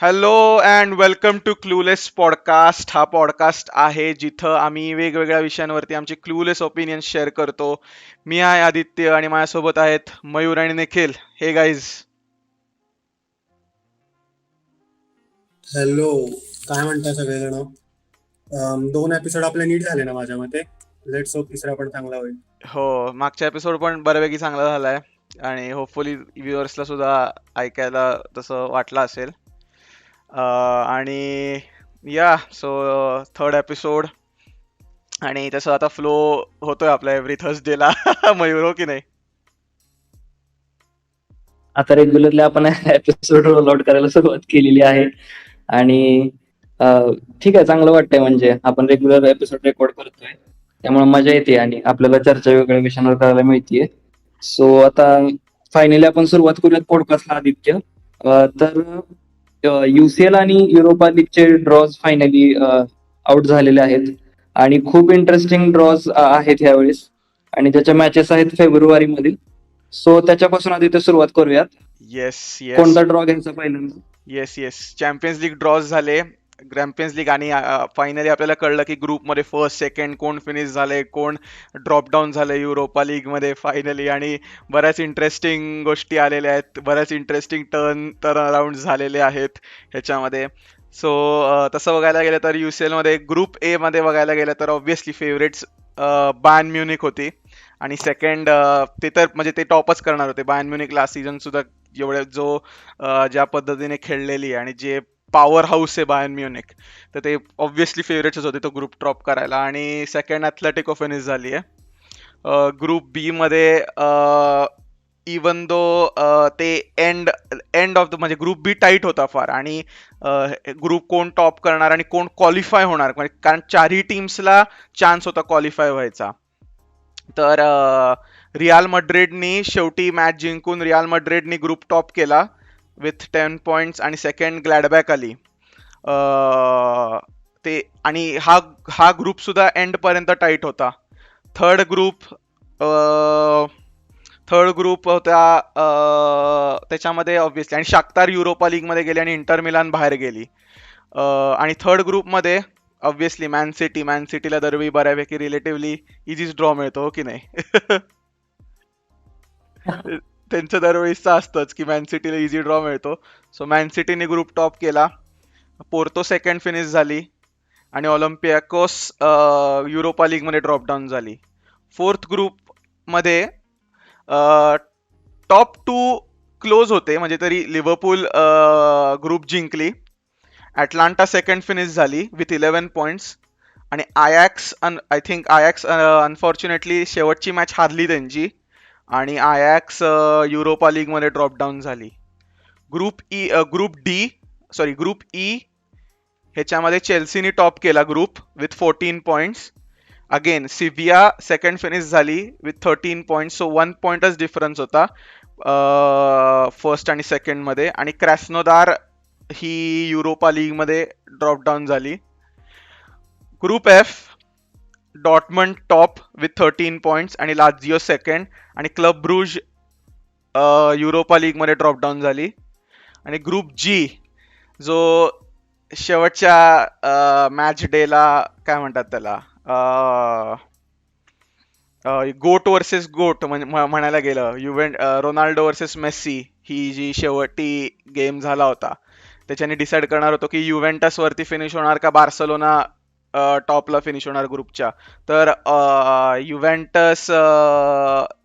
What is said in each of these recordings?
Hello and welcome to clueless podcast. हा podcast आहे जिथं आम्ही वेगवेगळ्या विषयांवरती आमचे क्लूलेस ओपिनियन शेअर करतो. मी आहे आदित्य आणि माझ्यासोबत आहेत मयूर आणि निखिल. हे गाईज. हॅलो. काय म्हणता सगळेजण? 2 एपिसोड आपले नीट झाले ना माझ्या मते. लेट्स होप तिसरा पण चांगला होईल. हो, मागचा एपिसोड पण बऱ्यापैकी चांगला झालाय आणि होपफुली व्ह्युअर्सला सुद्धा ऐकायला तसं वाटलं असेल. आणि या सो थर्ड एपिसोड आणि तसं आता फ्लो होतोय आपला एव्हरी थर्सडेला. मयूर हो की नाही? आता रेग्युलरली आपण एपिसोड रोल आउट करायला सुरुवात केलेली आहे आणि ठीक आहे, चांगलं वाटतंय. म्हणजे आपण रेग्युलर एपिसोड रेकॉर्ड करतोय त्यामुळे मजा येते आणि आपल्याला चर्चा वेगवेगळ्या विषयांवर करायला मिळतीये. सो आता फायनली आपण सुरुवात करूयात पॉडकास्टला, आदित्य. तर UCL आणि युरोपा लीगचे ड्रॉज फायनली आउट झालेले आहेत आणि खूप इंटरेस्टिंग ड्रॉज आहेत यावेळेस आणि त्याच्या मॅचेस आहेत फेब्रुवारी मधील. सो त्याच्यापासून आधी ते सुरुवात करूयात. Yes yes. कोणता ड्रॉ घ्यायचा पहिल्यांदा? Yes yes, champions league draws झाले. चॅम्पियन्स लीग आणि फायनली आपल्याला कळलं की ग्रुपमध्ये फर्स्ट सेकंड कोण फिनिश झाले, कोण ड्रॉप डाऊन झाले युरोपा लीग मध्ये फायनली. आणि बऱ्याच इंटरेस्टिंग गोष्टी आलेल्या आहेत, बऱ्याच इंटरेस्टिंग टर्न अराउंड झालेले आहेत ह्याच्यामध्ये. सो तसं बघायला गेलं तर UCL मध्ये ग्रुप ए मध्ये बघायला गेलं तर ऑब्व्हियसली फेवरेट्स बायर्न म्युनिक होती. आणि सेकंड ते तर म्हणजे ते टॉपच करणार होते. बायर्न म्युनिक लास्ट सीझन सुद्धा एवढे ज्या पद्धतीने खेळलेली आणि जे पॉवर हाऊस आहे बायर्न म्युनिक, तर ते ऑब्व्हियसली फेवरेट्सच होते तो ग्रुप टॉप करायला. आणि सेकंड ॲथलेटिको फिनिश झाली आहे. ग्रुप बी मध्ये इवन दो ते एंड एंड ऑफ द म्हणजे ग्रुप बी टाईट होता फार. आणि ग्रुप कोण टॉप करणार आणि कोण क्वालिफाय होणार, म्हणजे कारण चारही टीम्सला चान्स होता क्वालिफाय व्हायचा. तर रियाल मड्रिडनी शेवटी मॅच जिंकून रियाल मड्रिडनी ग्रुप टॉप केला विथ 10 पॉइंट्स आणि सेकंड ग्लॅडबॅक आली. ते आणि हा ग्रुप सुद्धा एंड पर्यंत टाईट होता. थर्ड ग्रुप थर्ड ग्रुप होता त्याच्यामध्ये ऑब्व्हियसली, आणि शाख्तार युरोपा लीग मध्ये गेली आणि इंटर मिलान बाहेर गेली. आणि थर्ड ग्रुपमध्ये ऑब्व्हियसली मॅन सिटीला दरवेळी बऱ्यापैकी रिलेटिव्हली इझीच ड्रॉ मिळतो, हो की नाही? त्यांचं दरवेळीच असतंच की मॅन सिटीला इझी ड्रॉ मिळतो. सो मॅन सिटीने ग्रुप टॉप केला. पोर्तो सेकंड फिनिश झाली आणि ऑलिम्पियाकोस युरोपा लीग मध्ये ड्रॉप डाऊन झाली. फोर्थ ग्रुप मध्ये टॉप टू क्लोज होते, म्हणजे तरी लिव्हरपूल ग्रुप जिंकली. ॲटलांटा सेकंड फिनिश झाली विथ 11 पॉइंट्स. आणि आय थिंक आयॅक्स अनफॉर्च्युनेटली शेवटची मॅच हारली त्यांची आणि आयॅक्स युरोपा लीग मध्ये ड्रॉप डाऊन झाली. ग्रुप ई ह्याच्यामध्ये चेल्सीनी टॉप केला group with 14 points. Again Sevilla second finish झाली विथ 13 पॉइंट्स. सो 1 पॉइंटच डिफरन्स होता फर्स्ट आणि सेकंड मध्ये. आणि क्रॅस्नोदार ही युरोपा लीग मध्ये ड्रॉप डाऊन झाली. Group F Dortmund top with 13 points आणि लाझिओ सेकंड. आणि क्लब ब्रुज युरोपा लीग मध्ये ड्रॉप डाऊन झाली. आणि ग्रुप जी जो शेवटच्या मॅच डेला काय म्हणतात त्याला, गोट वर्सेस गोट म्हणायला गेलं, रोनाल्डो वर्सेस मेस्सी, ही जी शेवटी गेम झाला होता त्याच्याने डिसाईड करणार होतो की युव्हेंटस वरती फिनिश होणार का बार्सलोना टॉपला फिनिश होणार ग्रुपच्या. तर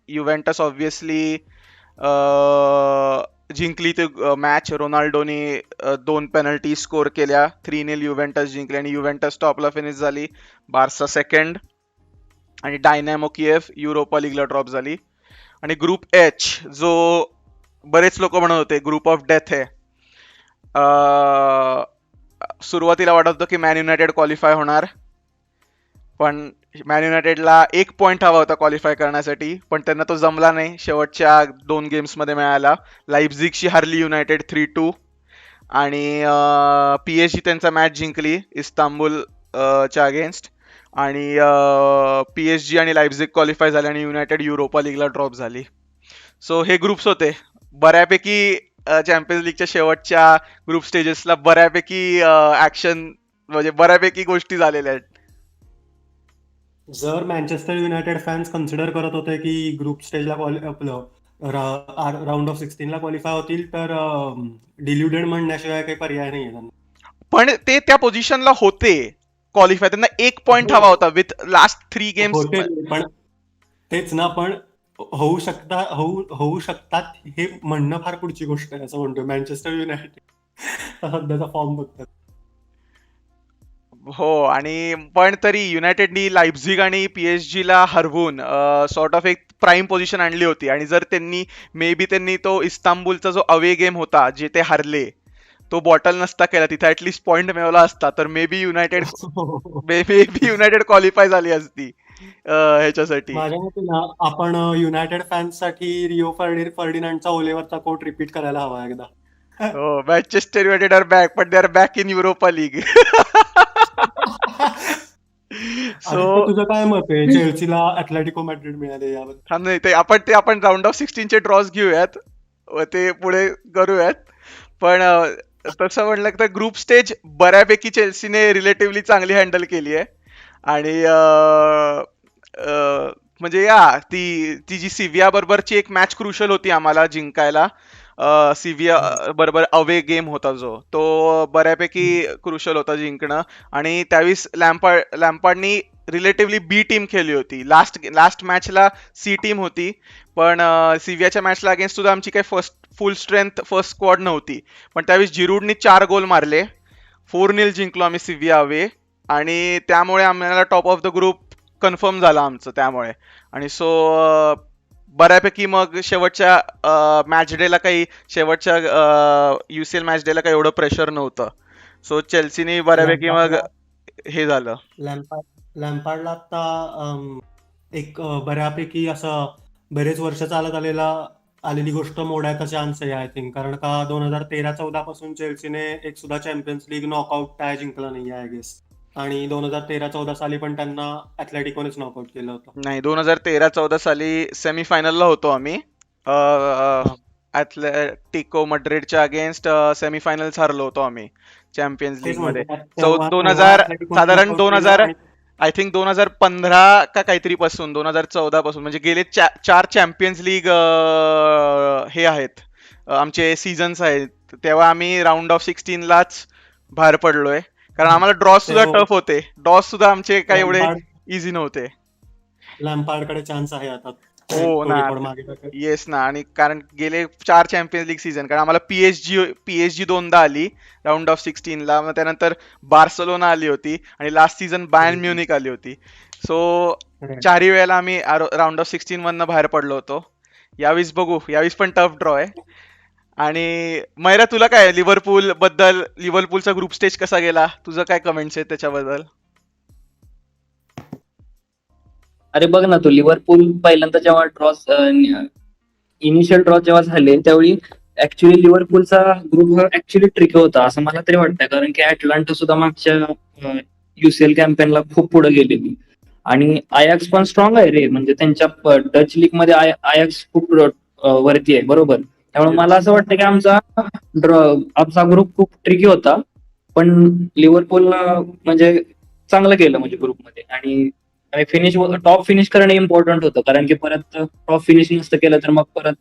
युव्हेंटस ऑब्व्हियसली जिंकली ते मॅच. रोनाल्डोनी 2 पेनल्टी स्कोर केल्या. 3-0 युव्हेंटस जिंकली आणि युव्हेंटस टॉपला फिनिश झाली. बार्सा सेकंड आणि डायनॅमो किएफ युरोपा लीगला ड्रॉप झाली. आणि ग्रुप एच जो बरेच लोक म्हणत होते ग्रुप ऑफ डेथ आहे, सुरुवातीला वाटत होतं की मॅन युनायटेड क्वालिफाय होणार, पण मॅन युनायटेडला 1 पॉइंट हवा होता क्वालिफाय करण्यासाठी, पण त्यांना तो जमला नाही. शेवटच्या 2 गेम्समध्ये मिळाला. लाईप्झिगशी हारली युनायटेड 3-2 आणि PSG त्यांचा मॅच जिंकली इस्तांबुल च्या अगेन्स्ट. आणि PSG आणि लाईप्झिग क्वालिफाय झाले आणि युनायटेड युरोपा लीगला ड्रॉप झाली. सो हे ग्रुप्स होते. बऱ्यापैकी चॅम्पियन्स लीगच्या शेवटच्या ग्रुप स्टेजेसला बऱ्यापैकी ऍक्शन म्हणजे बऱ्यापैकी गोष्टी झालेल्या आहेत. जर मँचेस्टर युनायटेड फॅन्स कन्सिडर करत होते की ग्रुप स्टेजला आपलं राऊंड ऑफ 16ला क्वालिफाय होतील, तर डिल्युडेड म्हणण्याशिवाय काही पर्याय नाही त्यांना. पण ते त्या पोझिशनला होते क्वालिफाय, त्यांना 1 पॉइंट हवा होता विथ लास्ट 3 गेम्स. होते पण तेच ना, पण होऊ शकतात हे म्हणणं फार पुढची गोष्ट आहे असं म्हणतो. मँचेस्टर युनायटेड सध्याचा फॉर्म बघतात. हो, आणि पण तरी युनायटेडनी लाइप्झिग आणि PSG ला हरवून सॉर्ट ऑफ एक प्राईम पोझिशन आणली होती. आणि जर त्यांनी तो इस्तांबुलचा जो अवे गेम होता जे ते हरले, तो बॉटल नसता केला, तिथे ऍटलीस्ट पॉइंट मिळवला असता, तर मे बी युनायटेड क्वालिफाय झाली असती ह्याच्यासाठी. माझ्या मते ना, आपण युनायटेड फॅन्ससाठी रिओ फर्डिनांडचा ओलेवरचा कोट रिपीट करायला हवा एकदा. हो, Manchester United are back, but they are back in Europa League. Aditya, तुझं काय मत आहे चेल्सीला अॅथलेटिको मॅड्रिड मिळाले यावर? थांब नाही, आपण राऊंड ऑफ 16चे ड्रॉज घेऊयात, ते पुढे करूयात. पण तसं म्हणलं तर ग्रुप स्टेज बऱ्यापैकी चेल्सीने रिलेटिव्हली चांगली हँडल केली आहे. आणि म्हणजे ती जी सिव्हिया बरोबरची एक मॅच क्रुशल होती आम्हाला जिंकायला. सिव्हिया बरोबर अवे गेम होता जो, तो बऱ्यापैकी क्रुशल होता जिंकणं. आणि त्यावेळेस लॅम्पार्डनी रिलेटिव्हली बी टीम खेळली होती. लास्ट मॅचला सी टीम होती, पण सिव्हियाच्या मॅचला अगेन्स्ट सुद्धा आमची काही फुल स्ट्रेंथ फर्स्ट स्क्वॉड नव्हती. पण त्यावेळेस जिरूडनी 4 गोल मारले, 4-0 जिंकलो आम्ही सिव्हिया अवे. आणि त्यामुळे आम्हाला top of the group confirm झाला आमचं त्यामुळे. आणि सो बऱ्यापैकी मग शेवटच्या मॅच UCL मॅच डेला काही एवढं प्रेशर नव्हतं. सो चेल्सीने बऱ्यापैकी मग हे झालं. लॅम्पार्डला आता एक बऱ्यापैकी असं बरेच वर्ष चालत आलेली गोष्ट मोडायचा चान्स आहे आय थिंक. कारण का 2013-14 पासून चेल्सीने एक सुद्धा चॅम्पियन्स लीग नॉकआउट टाय जिंकला नाही आय गेस. आणि 2013-14 साली पण त्यांना अॅथलेटिकोनेच नॉकआउट केलं होतं. नाही, 2013-14 साली सेमीफायनलला होतो आम्ही. अॅथलेटिको मड्रिडच्या अगेन्स्ट सेमीफायनल्स हरलो होतो आम्ही चॅम्पियन्स लीग मध्ये. साधारण 2000 आय थिंक 2015 का काहीतरी पासून 2014 पासून, म्हणजे गेले 4 चॅम्पियन्स लीग हे आहेत आमचे सीझन्स आहेत, तेव्हा आम्ही राऊंड ऑफ 16लाच बाहेर पडलोय. कारण आम्हाला ड्रॉ सुद्धा टफ होते. ड्रॉ सुद्धा आमचे काही एवढे इझी नव्हते. लॅम्पार्डकडे चान्स आहे आता. हो ना, येस ना. आणि कारण गेले 4 चॅम्पियन्स लीग सीझन, कारण आम्हाला PSG 2दा आली राऊंड ऑफ 16ला, मग त्यानंतर बार्सलोना आली होती, आणि लास्ट सीझन बायर्न म्युनिक आली होती. सो 4ही वेळेला आम्ही राऊंड ऑफ 16 मधनं बाहेर पडलो होतो. यावेळेस बघू, यावेळेस पण टफ ड्रॉ आहे. आणि मैरा, तुला काय लिव्हरपूलचा ग्रुप स्टेज कसा गेला, तुझं काय कमेंट्स आहेत त्याच्याबद्दल? अरे बघ ना, तो लिव्हरपूल पहिल्यांदा जेव्हा इनिशियल ड्रॉ जेव्हा झाले, त्यावेळी ऍक्च्युली लिव्हरपूलचा ग्रुप हा ऍक्च्युली ट्रिकी होता असं मला तरी वाटतं. कारण की अटलांटा सुद्धा मागच्या UCL कॅम्पेनला खूप पुढे गेलेली, आणि आयॅक्स पण स्ट्रॉंग आहे रे. म्हणजे त्यांच्या डच लीग मध्ये आयॅक्स खूप वरती आहे, बरोबर. त्यामुळे मला असं वाटतं की आमचा ग्रुप खूप ट्रिकी होता. पण लिव्हरपूलला म्हणजे चांगलं केलं म्हणजे ग्रुपमध्ये. आणि टॉप फिनिश करणं इम्पॉर्टंट होतं, कारण की परत टॉप फिनिश नसतं केलं तर मग परत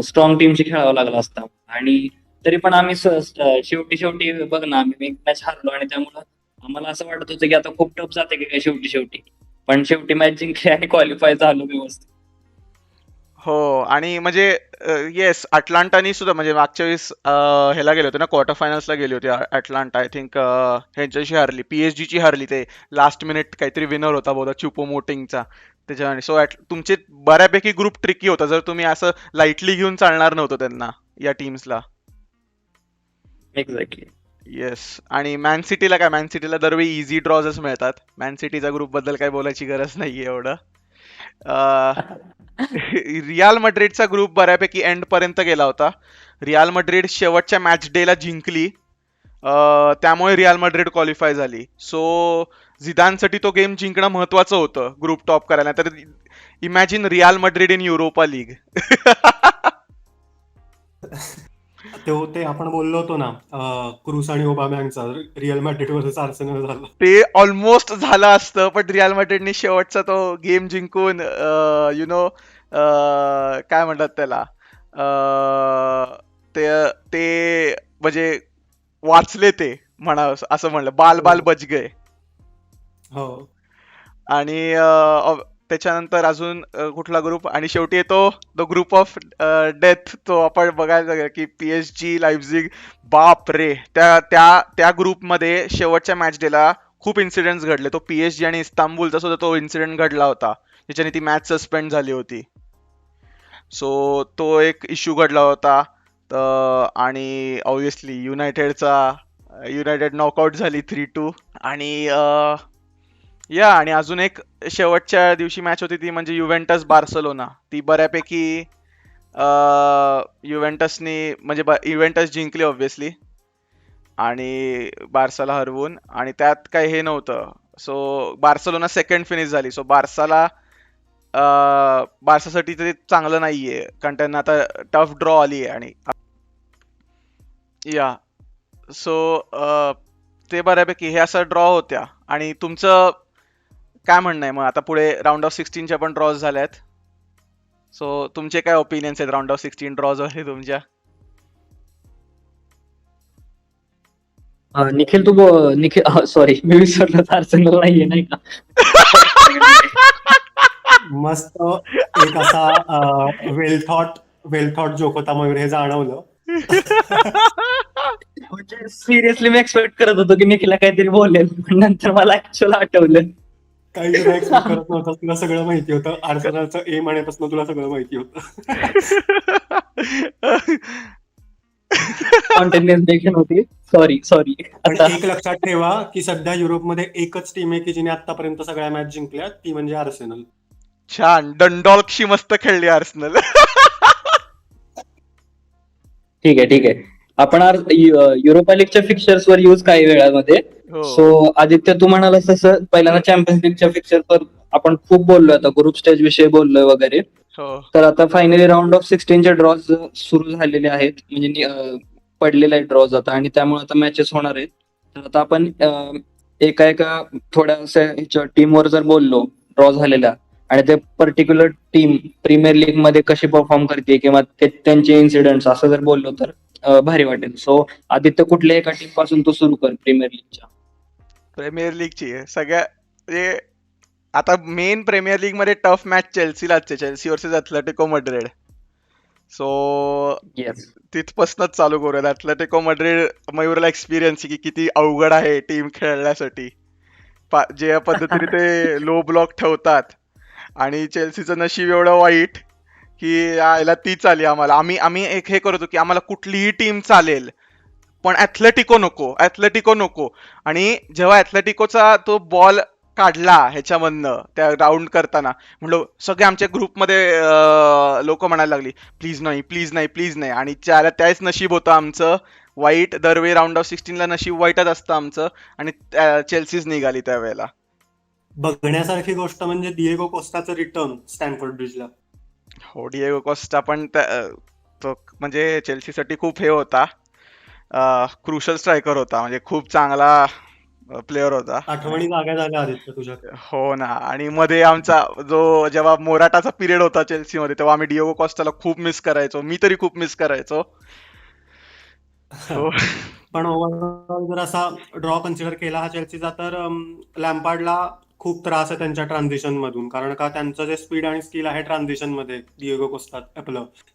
स्ट्रॉंग टीमशी खेळावं लागलं असतं. आणि तरी पण आम्ही शेवटी बघ ना, आम्ही एक मॅच हारलो, आणि त्यामुळं आम्हाला असं वाटत होतं की आता खूप टफ जाते की काय शेवटी. पण शेवटी मॅच जिंकली आणि क्वालिफाय झालो व्यवस्थित. हो, आणि म्हणजे येस, अटलांटानी सुद्धा म्हणजे मागच्या वेळेस ह्याला गेले होते ना, क्वार्टर फायनल्सला गेली होती अटलांटा. आय थिंक ह्यांच्याशी हरली, PSG हरली. ते लास्ट मिनिट काहीतरी विनर होता बहुधा चुपोमोटिंगचा त्याच्या. सो तुमचे बऱ्यापैकी ग्रुप ट्रिकी होता, जर तुम्ही असं लाईटली घेऊन चालणार नव्हतं त्यांना, या टीम्सला. एक्झॅक्टली. येस. आणि मॅन सिटीला दरवेळी इझी ड्रॉजच मिळतात. मॅन सिटीच्या ग्रुप बद्दल काही बोलायची गरज नाहीये एवढं. रियाल मड्रिडचा ग्रुप बऱ्यापैकी एंड पर्यंत गेला होता. रियाल मड्रिड शेवटच्या मॅच डेला जिंकली, त्यामुळे रियाल मड्रिड क्वालिफाय झाली. सो झिदानसाठी तो गेम जिंकणं महत्वाचं होतं ग्रुप टॉप करायला. तर imagine riyal Madrid in Europa league. ते आपण बोललो होतो ना, क्रूस आणि ओबामॅंगचा रिअल मॅड्रिड वर्सेस आर्सेनल झालं. ते ऑलमोस्ट झालं असतं, पण रिअल मॅड्रिडने शेवटचा तो गेम जिंकून काय म्हणतात त्याला, ते ते म्हणजे वाचले ते, म्हणा असं म्हणलं, बाल बाल हो. बच गए. हो. आणि त्याच्यानंतर अजून कुठला ग्रुप, आणि शेवटी येतो द ग्रुप ऑफ डेथ. तो आपण बघायला लागेल की PSG लाइप्झिग, बाप रे, त्या त्या त्या ग्रुपमध्ये शेवटच्या मॅच डेला खूप इन्सिडेंट्स घडले. तो PSG आणि इस्तांबूलचा सुद्धा तो इन्सिडेंट घडला होता, ज्याच्याने ती मॅच सस्पेंड झाली होती. सो तो एक इश्यू घडला होता. आणि ऑब्विसली युनायटेड नॉकआउट झाली 3-2. आणि आणि अजून एक शेवटच्या दिवशी मॅच होती, ती म्हणजे युव्हेंटस बार्सलोना. ती बऱ्यापैकी युव्हेंटसनी म्हणजे युव्हेंटस जिंकली ऑब्विसली, आणि बार्साला हरवून, आणि त्यात काही हे नव्हतं. सो बार्सलोना सेकंड फिनिश झाली. सो बार्सासाठी ते चांगलं नाहीये, कारण त्यांना आता टफ ड्रॉ आली आहे. आणि या सो ते बऱ्यापैकी हे असं ड्रॉ होत्या. आणि तुमचं काय म्हणणं आहे मग, आता पुढे राऊंड ऑफ 16च्या पण ड्रॉज झाल्यात. सो तुमचे काय ओपिनियन्स आहेत राऊंड ऑफ 16 ड्रॉज वरती तुमच्या? निखिल निखिल, सॉरी, मी विसरलो, आर्सेनल नाहीये नाही का? मस्त एक असा वेल थॉट जोक होता मयूर, हे जाणवलं. म्हणजे सिरियसली मी एक्सपेक्ट करत होतो की निखिलला काहीतरी बोलेल, पण नंतर मला ऍक्च्युअल आठवलं. काही सुद्धा एक्सपेक्ट करत नव्हतं, तुला सगळं माहिती होतं. आर्सेनलचं एम आणण्यापासून तुला सगळं माहिती होतं. कॉन्टिन्युएशन होती. सॉरी. पण आता एक लक्षात ठेवा की सध्या युरोपमध्ये एकच टीम आहे की जिने आतापर्यंत सगळ्या मॅच जिंकल्या, ती म्हणजे आर्सेनल. छान, डंडॉल्कशी मस्त खेळली आर्सेनल. ठीक आहे. आपण युरोपा लीगच्या फिक्चर्स वर यूज काही वेळामध्ये. हो. सो आदित्य, तू म्हणालास तसं पहिल्यांदा चॅम्पियन्स लीगच्या फिक्चरवर आपण खूप बोललोय, आता ग्रुप स्टेज विषयी बोललोय वगैरे. हो. तर आता फायनली राऊंड ऑफ 16चे ड्रॉज सुरू झालेले आहेत, म्हणजे पडलेले आहेत ड्रॉज आता, आणि त्यामुळे आता मॅचेस होणार आहेत. तर आता आपण एका थोड्याशा टीमवर जर बोललो ड्रॉ झालेल्या, आणि ते पर्टिक्युलर टीम प्रीमियर लीग मध्ये कशी परफॉर्म करते किंवा त्यांचे इन्सिडेंट्स असं जर बोललो तर भारी वाटेल. सो आदित्य, कुठल्या एका टीम पासून तू सुरू कर प्रीमियर लीगच्या? प्रीमियर लीगची सगळ्या म्हणजे आता मेन प्रीमियर लीग मध्ये टफ मॅच चेल्सीलाच आहे, Chelsea versus Atletico Madrid. So yes. तिथपासूनच चालू करूयात. अथलेटिको मड्रिड, मयूरला एक्सपिरियन्स की किती अवघड आहे टीम खेळण्यासाठी, जे पद्धतीने ते लो ब्लॉक ठेवतात. आणि चेल्सीचं नशीब एवढं वाईट की याला तीच आली आम्हाला. आम्ही एक हे करतो की आम्हाला कुठलीही टीम चालेल, पण ॲथलेटिको नको. आणि जेव्हा ॲथलेटिकोचा तो बॉल काढला ह्याच्यामधनं त्या राऊंड करताना, म्हणलं सगळे आमच्या ग्रुपमध्ये लोक म्हणायला लागली प्लीज नाही. आणि त्याच नशीब होतं आमचं वाईट. दरवेळी राऊंड ऑफ 16ला नशीब वाईटच असतं आमचं, आणि चेल्सीच निघाली त्यावेळेला. बघण्यासारखी गोष्ट म्हणजे दिएगो कोस्टाचं रिटर्न स्टॅनफोर्ड ब्रिजला. हो, डिएगो कोस्टा पण तो म्हणजे चेल्सीसाठी खूप हे होता, क्रुशल स्ट्रायकर होता, म्हणजे खूप चांगला प्लेअर होता. आठवणी जाग्या झाल्या आदित्य तुझ्या. हो ना. आणि मध्ये आमचा जेव्हा मोराटाचा पिरियड होता चेल्सीमध्ये, तेव्हा आम्ही डिएगो कॉस्टाला खूप मिस करायचो. मी तरी खूप मिस करायचो. हो. पण ओव्हरऑल जर असा ड्रॉ कन्सिडर केला हा चेल्सीचा, तर लॅम्पार्डला खूप त्रास आहे त्यांच्या ट्रान्झिशन मधून, कारण का त्यांचं जे स्पीड आणि स्किल आहे ट्रान्झिशन मध्ये डिएगो कोस्टा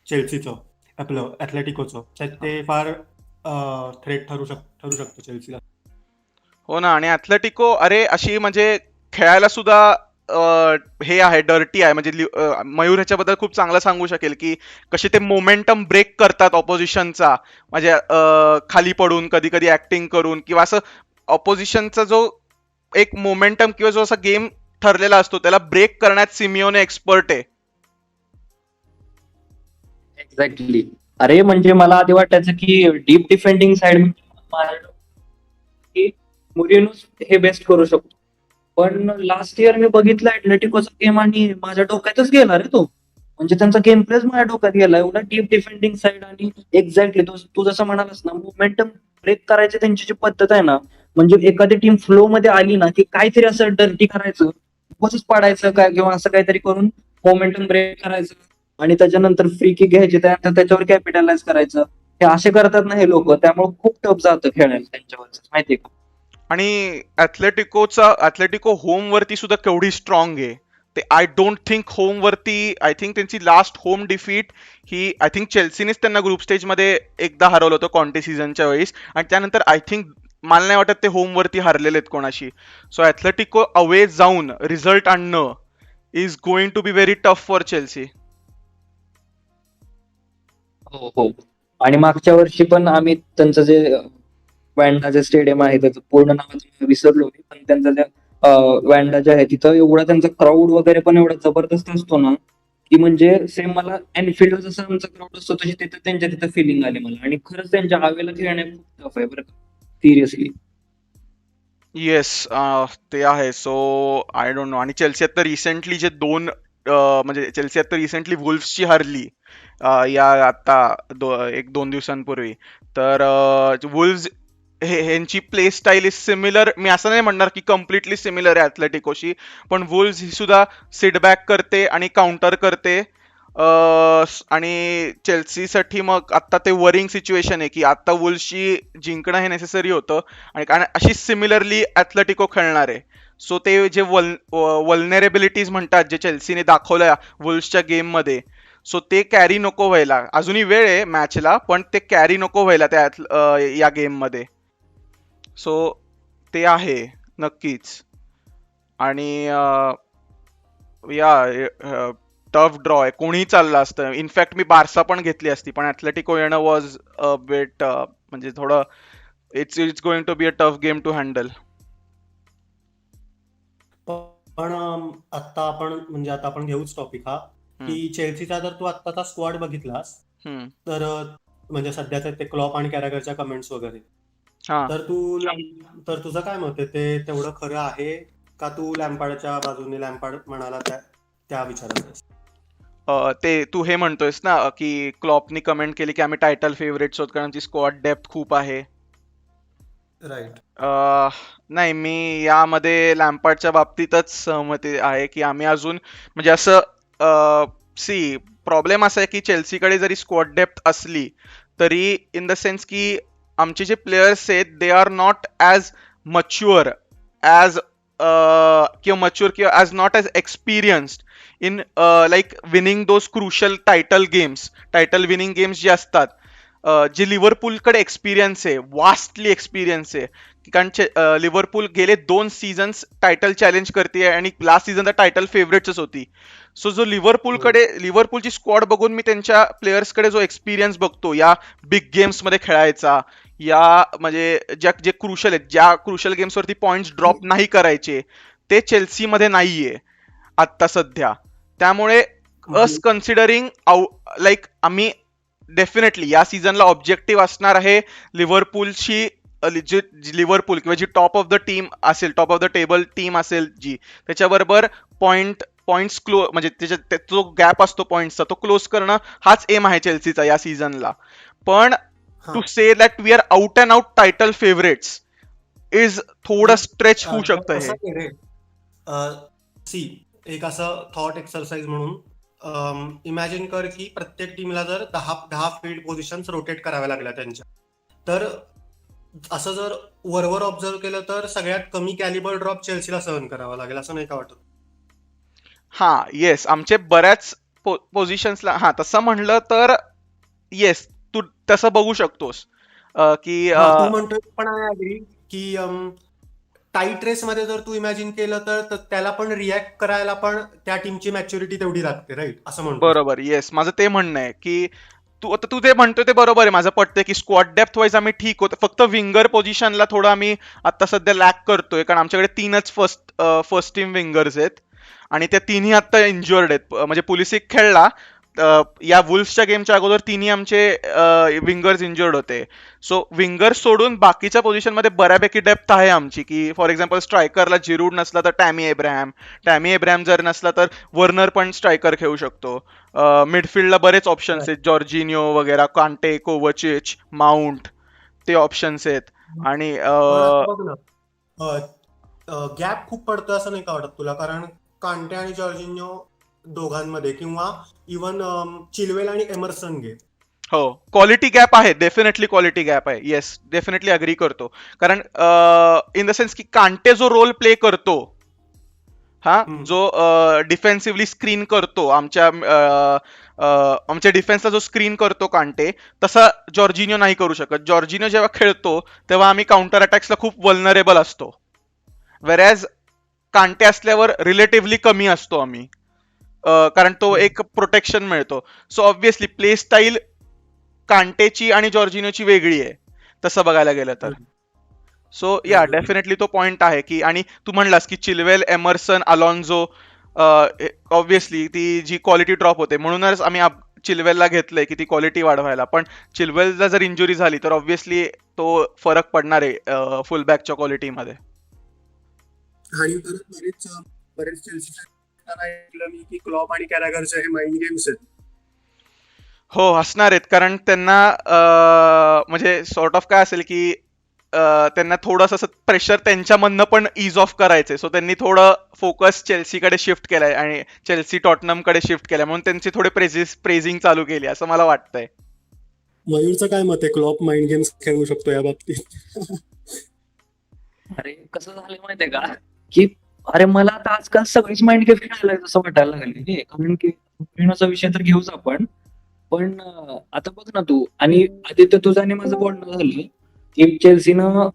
चेल्सीचं ॲथलेटिकोचं, ते फार थ्रेट ठरू शकतं चेल्सीला. हो ना. आणि ॲथलेटिको अरे अशी म्हणजे खेळायला सुद्धा हे आहे, डर्टी आहे. म्हणजे मयूर ह्याच्याबद्दल खूप चांगलं सांगू शकेल की कसे ते मोमेंटम ब्रेक करतात ऑपोजिशनचा, म्हणजे खाली पडून, कधी कधी ऍक्टिंग करून, किंवा असं ऑपोजिशनचा जो एक मोमेंटम किंवा जो असा गेम ठरलेला असतो त्याला ब्रेक करण्यात सिमिओने एक्सपर्ट आहे. एक्झॅक्टली. अरे म्हणजे मला आधी वाटायचं की डीप डिफेंडिंग साइड की मुरिनो हे बेस्ट करू शकतो, पण लास्ट इयर मी बघितलं ऍथलेटिकोचा गेम आणि माझ्या डोक्यातच गेला रे तो. म्हणजे त्यांचा गेम प्लेच माझ्या डोक्यात गेला. एवढा डीप डिफेंडिंग साईड आणि एक्झॅक्टली तू जसं म्हणालास ना, मोमेंटम ब्रेक करायची त्यांची जी पद्धत आहे ना, म्हणजे एखादी टीम फ्लो मध्ये आली ना, की काहीतरी असं डर्टी करायचं, उगाचच पाडायचं काय किंवा असं काहीतरी करून मोमेंटम ब्रेक करायचं आणि त्याच्यानंतर फ्री किक घ्यायची, त्यानंतर त्याच्यावर कॅपिटलाइज करायचं. हे असे करतात ना हे लोक, त्यामुळे खूप टफ जातं खेळायला त्यांच्यावर, माहितीये का? आणि ऍथलेटिको होम वरती सुद्धा केवढी स्ट्रॉंग आहे. ते आय डोंट थिंक होम वरती, आय थिंक त्यांची लास्ट होम डिफीट ही आय थिंक चेल्सीनेच त्यांना ग्रुप स्टेज मध्ये एकदा हरवलं होतं कॉन्टे सीझनच्या वेळेस, आणि त्यानंतर आय थिंक मला नाही वाटत ते होम वरती हरलेले आहेत कोणाशी. सो ऍथलेटिको अवे जाऊन रिझल्ट आणणं is going to be very tough for Chelsea. हो हो. आणि मागच्या वर्षी पण आम्ही त्यांचं जे वॅन्डा जे स्टेडियम आहे त्याचं पूर्ण नाव आता विसरलो मी, पण त्यांचं जे वॅन्डा जे आहे तिथं एवढा त्यांचा क्राऊड वगैरे पण एवढा जबरदस्त असतो ना, की म्हणजे सेम मला एनफिल्ड जसं आमचा क्राऊड असतो तशी तिथं त्यांच्या तिथं फिलिंग आली मला. आणि खरंच त्यांच्या हवेला खेळणे खूप टफ आहे बरं का, सिरियसली. येस, ते आहे. So I don't know. आणि चेल्सी आता रिसेंटली जे दोन म्हणजे चेल्सी आता रिसेंटली वुल्फ्सची हरली या आता 1-2 दिवसांपूर्वी. तर वुल्व्स ह्यांची प्ले स्टाईल इज सिमिलर. मी असं नाही म्हणणार की कम्प्लिटली सिमिलर आहे ॲथलेटिकोशी, पण वुल्व्स ही सुद्धा सिटबॅक करते आणि काउंटर करते. आणि चेल्सीसाठी मग आता ते वरिंग सिच्युएशन आहे की आता वुल्व्सची जिंकणं हे नेसेसरी होतं, आणि कारण अशी सिमिलरली ॲथलेटिको खेळणार आहे. सो ते जे वल्नरेबिलिटीज म्हणतात जे चेल्सीने दाखवल्या वुल्व्सच्या गेममध्ये, सो ते कॅरी नको व्हायला. अजूनही वेळ आहे मॅचला, पण ते कॅरी नको व्हायला त्या या गेममध्ये. सो ते आहे नक्कीच. आणि या टफ ड्रॉ आहे. कोणीही चाललं असतं. इनफॅक्ट मी बार्सा पण घेतली असती, पण ॲथलेटिको येणं वॉज अ बिट म्हणजे थोडं it's it's going to be a tough game to handle. पण आता आपण घेऊच टॉपिक हा, की चेल्सीचा जर तू आत्ताचा स्क्वॉड बघितलास तर म्हणजे सध्याचे ते क्लॉप आणि कॅरागरच्या कमेंट्स वगैरे, हा, तर तुझं काय मत आहे, ते तेवढं खरं आहे का? तू लॅम्पार्डच्या बाजूने, लॅम्पार्ड म्हणाला त्या विचारात? ते तू हे म्हणतोयस ना की क्लॉपनी कमेंट केली की आम्ही टायटल फेवरेट्स आहोत कारण ती स्क्वॉड डेप्थ खूप आहे. राईट. नाही, मी यामध्ये लॅम्पार्डच्या बाबतीतच सहमती आहे की आम्ही अजून म्हणजे असं प्रॉब्लेम असा आहे की चेल्सीकडे जरी स्क्वॉड डेप्थ असली तरी इन द सेन्स की आमचे जे प्लेयर्स आहेत they are not as mature as किंवा as not as experienced in like winning those crucial title winning games जे असतात. जे लिव्हरपूलकडे एक्सपिरियन्स आहे, वास्टली एक्सपिरियन्स आहे. कारण लिव्हरपूल गेले 2 सीझन्स टायटल चॅलेंज करते आणि लास्ट सीझन तर टायटल फेवरेटच होती. सो जो लिव्हरपूलची स्क्वॉड बघून मी त्यांच्या प्लेयर्सकडे जो एक्सपिरियन्स बघतो या बिग गेम्स मध्ये खेळायचा, या म्हणजे जे क्रुशल आहेत, ज्या क्रुशल गेम्सवरती पॉइंट्स ड्रॉप नाही करायचे, ते चेल्सीमध्ये नाहीये आत्ता सध्या. त्यामुळे अस कन्सिडरिंग लाईक आम्ही डेफिनेटली या सीझनला ऑब्जेक्टिव्ह असणार आहे लिव्हरपूलची, लिव्हरपूल किंवा जी टॉप ऑफ द टीम असेल, top of the table team असेल जी, त्याच्याबरोबर पॉइंट्स म्हणजे त्याच्यात जो गॅप असतो पॉइंट्सचा तो क्लोज करणं हाच एम आहे चेल्सीचा या सीझनला. पण to say that we are out and out title favourites is थोडं स्ट्रेच होऊ शकतं हे. एक असं थॉट एक्सरसाइज म्हणून इमॅजिन कर की प्रत्येक टीमला जर 10 फील्ड पोझिशन्स रोटेट कराव्या लागल्या त्यांच्या, तर असं जर वरवर ऑब्झर्व केलं तर सगळ्यात कमी कॅलिबर ड्रॉप चेल्सीला सहन करावा लागेल, असं नाही का वाटत? हा, येस, आमचे बऱ्याच पोझिशन्सला हा तसं म्हणलं तर येस, तू तसं बघू शकतोस की तू म्हणतोय, पण आय अग्री की टाईट रेस मध्ये जर तू इमॅजिन केलं तर त्याला पण रिॲक्ट करायला पण त्या टीमची मॅच्युरिटी तेवढी लागते, राईट? असं म्हणतो. बरोबर, येस, माझं ते म्हणणं आहे की तू जे म्हणतोय ते बरोबर आहे, माझं पटतंय की स्क्वॉड डेप्थ वाईज आम्ही ठीक होतो, फक्त विंगर पोझिशनला थोडं आम्ही आता सध्या लॅक करतोय कारण आमच्याकडे 3च फर्स्ट टीम विंगर्स आहेत आणि त्या 3ही आता इंज्युअर्ड आहेत. म्हणजे पुलिसिक खेळला या वुल्फ्सच्या गेमच्या अगोदर तिन्ही आमचे विंगर्स इंजर्ड होते. सो विंगर्स सोडून बाकीच्या पोझिशनमध्ये बऱ्यापैकी डेप्थ आहे आमची, की फॉर एक्झाम्पल स्ट्रायकरला जिरूड नसला तर टॅमी एब्राहम जर नसला तर वर्नर पण स्ट्रायकर खेळू शकतो. मिडफिल्डला बरेच ऑप्शन्स आहेत, जॉर्जिनियो वगैरे, कांटे, कोवचिच, माउंट, ते ऑप्शन्स आहेत. आणि पण आता बघ ना, गॅप खूप पडतो असं नाही का वाटत तुला? कारण कांटे आणि जॉर्जिनियो दोघांमध्ये, किंवा इवन चिलवेल आणि एमर्सन घे. हो, क्वालिटी गॅप आहे, डेफिनेटली क्वालिटी गॅप आहे. येस, डेफिनेटली अग्री करतो. कारण इन द सेन्स की कांटे जो रोल प्ले करतो, हा, जो डिफेन्सिव्हली स्क्रीन करतो, आमच्या डिफेन्सला जो स्क्रीन करतो कांटे, तसा जॉर्जिनियो नाही करू शकत. जॉर्जिनियो जेव्हा खेळतो तेव्हा आम्ही काउंटर अटॅक्सला खूप वल्नरेबल असतो, वेरॅज कांटे असल्यावर रिलेटिव्हली कमी असतो आम्ही, कारण तो एक प्रोटेक्शन मिळतो. सो ऑब्व्हियसली प्ले स्टाईल कांटेची आणि जॉर्जिनियोची वेगळी आहे तसं बघायला गेलं तर. सो या डेफिनेटली तो पॉइंट आहे की, आणि तू म्हणलास की चिलवेल, एमर्सन, अलोन्झो, ऑब्व्हियसली ती जी क्वालिटी ड्रॉप होते, म्हणूनच आम्ही चिलवेलला घेतलंय की ती क्वालिटी वाढवायला. पण चिलवेलला जर इंजुरी झाली तर ऑब्व्हियसली तो फरक पडणार आहे फुलबॅकच्या क्वालिटीमध्ये. आणि बरेच चेल्सीच्या ऐकलं मी की क्लॉप आणि कॅरागरचे हे माइंड गेम्स आहेत. हो, असणार आहेत, कारण त्यांना म्हणजे सॉर्ट ऑफ काय असेल की त्यांना थोडंसं असं प्रेशर त्यांच्यामधनं पण इज ऑफ करायचंय. सो त्यांनी थोडं फोकस चेल्सीकडे शिफ्ट केलाय आणि चेल्सी टॉटनमकडे शिफ्ट केलाय, म्हणून त्यांची थोडे प्रेझिंग चालू केली असं मला वाटतंय. मयूरचं काय मत आहे, क्लॉप माइंड गेम्स खेळू शकतो या बाबतीत? अरे कसं झालं माहितीये का, की अरे मला आता आजकाल सगळीच माइंड गेम खेळायला जसं वाटायला लागले. कारण की खेळण्याचा विषय तर घेऊच आपण, पण आता बघ ना तू, आणि आदित्य तुझं आणि माझं बोलणं झालं की चेल्सीनं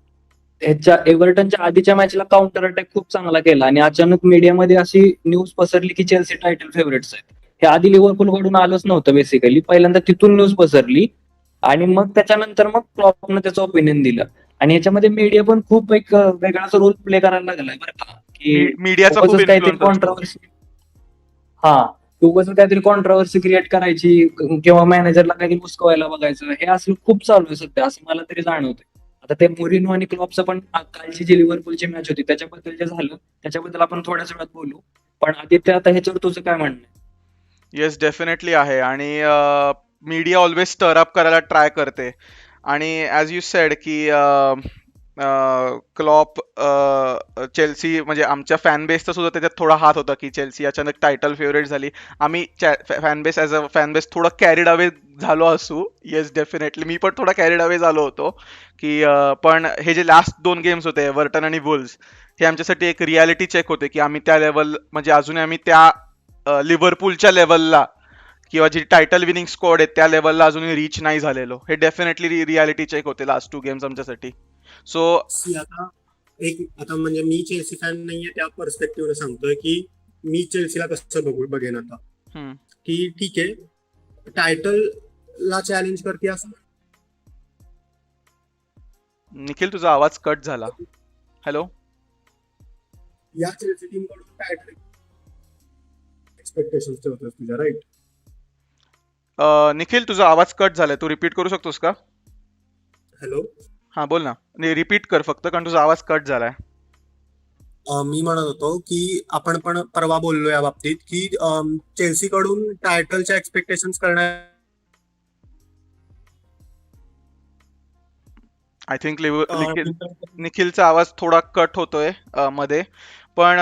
ह्याच्या एव्हर्टनच्या आधीच्या मॅचला काउंटर अटॅक खूप चांगला केला, आणि अचानक मीडियामध्ये अशी न्यूज पसरली की चेल्सी टायटल फेवरेट्स आहेत. हे आधी लिव्हरपूल कडून आलंच नव्हतं बेसिकली, पहिल्यांदा तिथून न्यूज पसरली, आणि मग त्याच्यानंतर मग क्लॉपनं त्याचं ओपिनियन दिलं. आणि याच्यामध्ये मीडिया पण खूप एक वेगळाच रोल प्ले करायला लागलाय बरं का, की मीडियाचा खूप उगाचच काहीतरी इन्फ्लुएन्स असतो. कॉन्ट्रोवर्सी, हा, उगाच काहीतरी कॉन्ट्रोवर्सी क्रिएट करायची किंवा मॅनेजरला काहीतरी मुस्कवायला बघायचं, हे असं खूप चालू आहे सध्या, असं मला तरी जाणवतंय. आता ते मोरिनो आणि क्लॉपचं पण कालची जी लिव्हरपूलची मॅच होती त्याच्याबद्दल जे झालं त्याच्याबद्दल आपण थोड्याच वेळात बोलू. पण आदित्य, आता ह्याच्यावर तुझं काय म्हणणं आहे? येस, डेफिनेटली आहे. आणि मीडिया ऑलवेज स्टर अप करायला ट्राय करते. आणि ॲज यू सेड की क्लॉप, चेल्सी, म्हणजे आमच्या फॅन बेसचा सुद्धा त्याच्यात थोडा हात होता की चेल्सी अचानक टायटल फेवरेट झाली. आम्ही fan base as a fan base थोडा कॅरीड अवे झालो असू. येस, डेफिनेटली मी पण थोडा कॅरीड अवे झालो होतो की पण हे जे लास्ट 2 गेम्स होते एव्हर्टन आणि वुल्व्स, हे आमच्यासाठी एक रियालिटी चेक होते की आम्ही त्या लेवल, म्हणजे अजूनही आम्ही त्या लिव्हरपूलच्या लेवलला किंवा जी टायटल विनिंग स्क्वॉड आहे त्या लेवलला अजूनही रीच नाही झालेलो. हे डेफिनेटली रियालिटी चेक होते लास्ट 2 गेम्स आमच्यासाठी. सो आता म्हणजे मी चेल्सी फॅन नाहीये, त्या पर्स्पेक्टिव्हने सांगतोय की मी चेल्सीला कसं बघेन आता, की ठीक आहे टायटलला चॅलेंज करते असं. निखिल, तुझा आवाज कट झाला. हॅलो, या चेल्सी टीम कडून टायटल एक्सपेक्टेशन्स ठेवतोस तुझ्या, राईट? निखिल, तुझा आवाज कट झालाय, तू रिपीट करू शकतोस का? हॅलो, हा, बोल ना. रिपीट कर फक्त, कारण तुझा आवाज कट झालाय. मी म्हणत होतो की आपण पण परवा बोललो या बाबतीत की चेल्सी कडून टायटलच्या एक्सपेक्टेशन्स करण्या, आय थिंक निखिलचा आवाज थोडा कट होतोय मध्ये. पण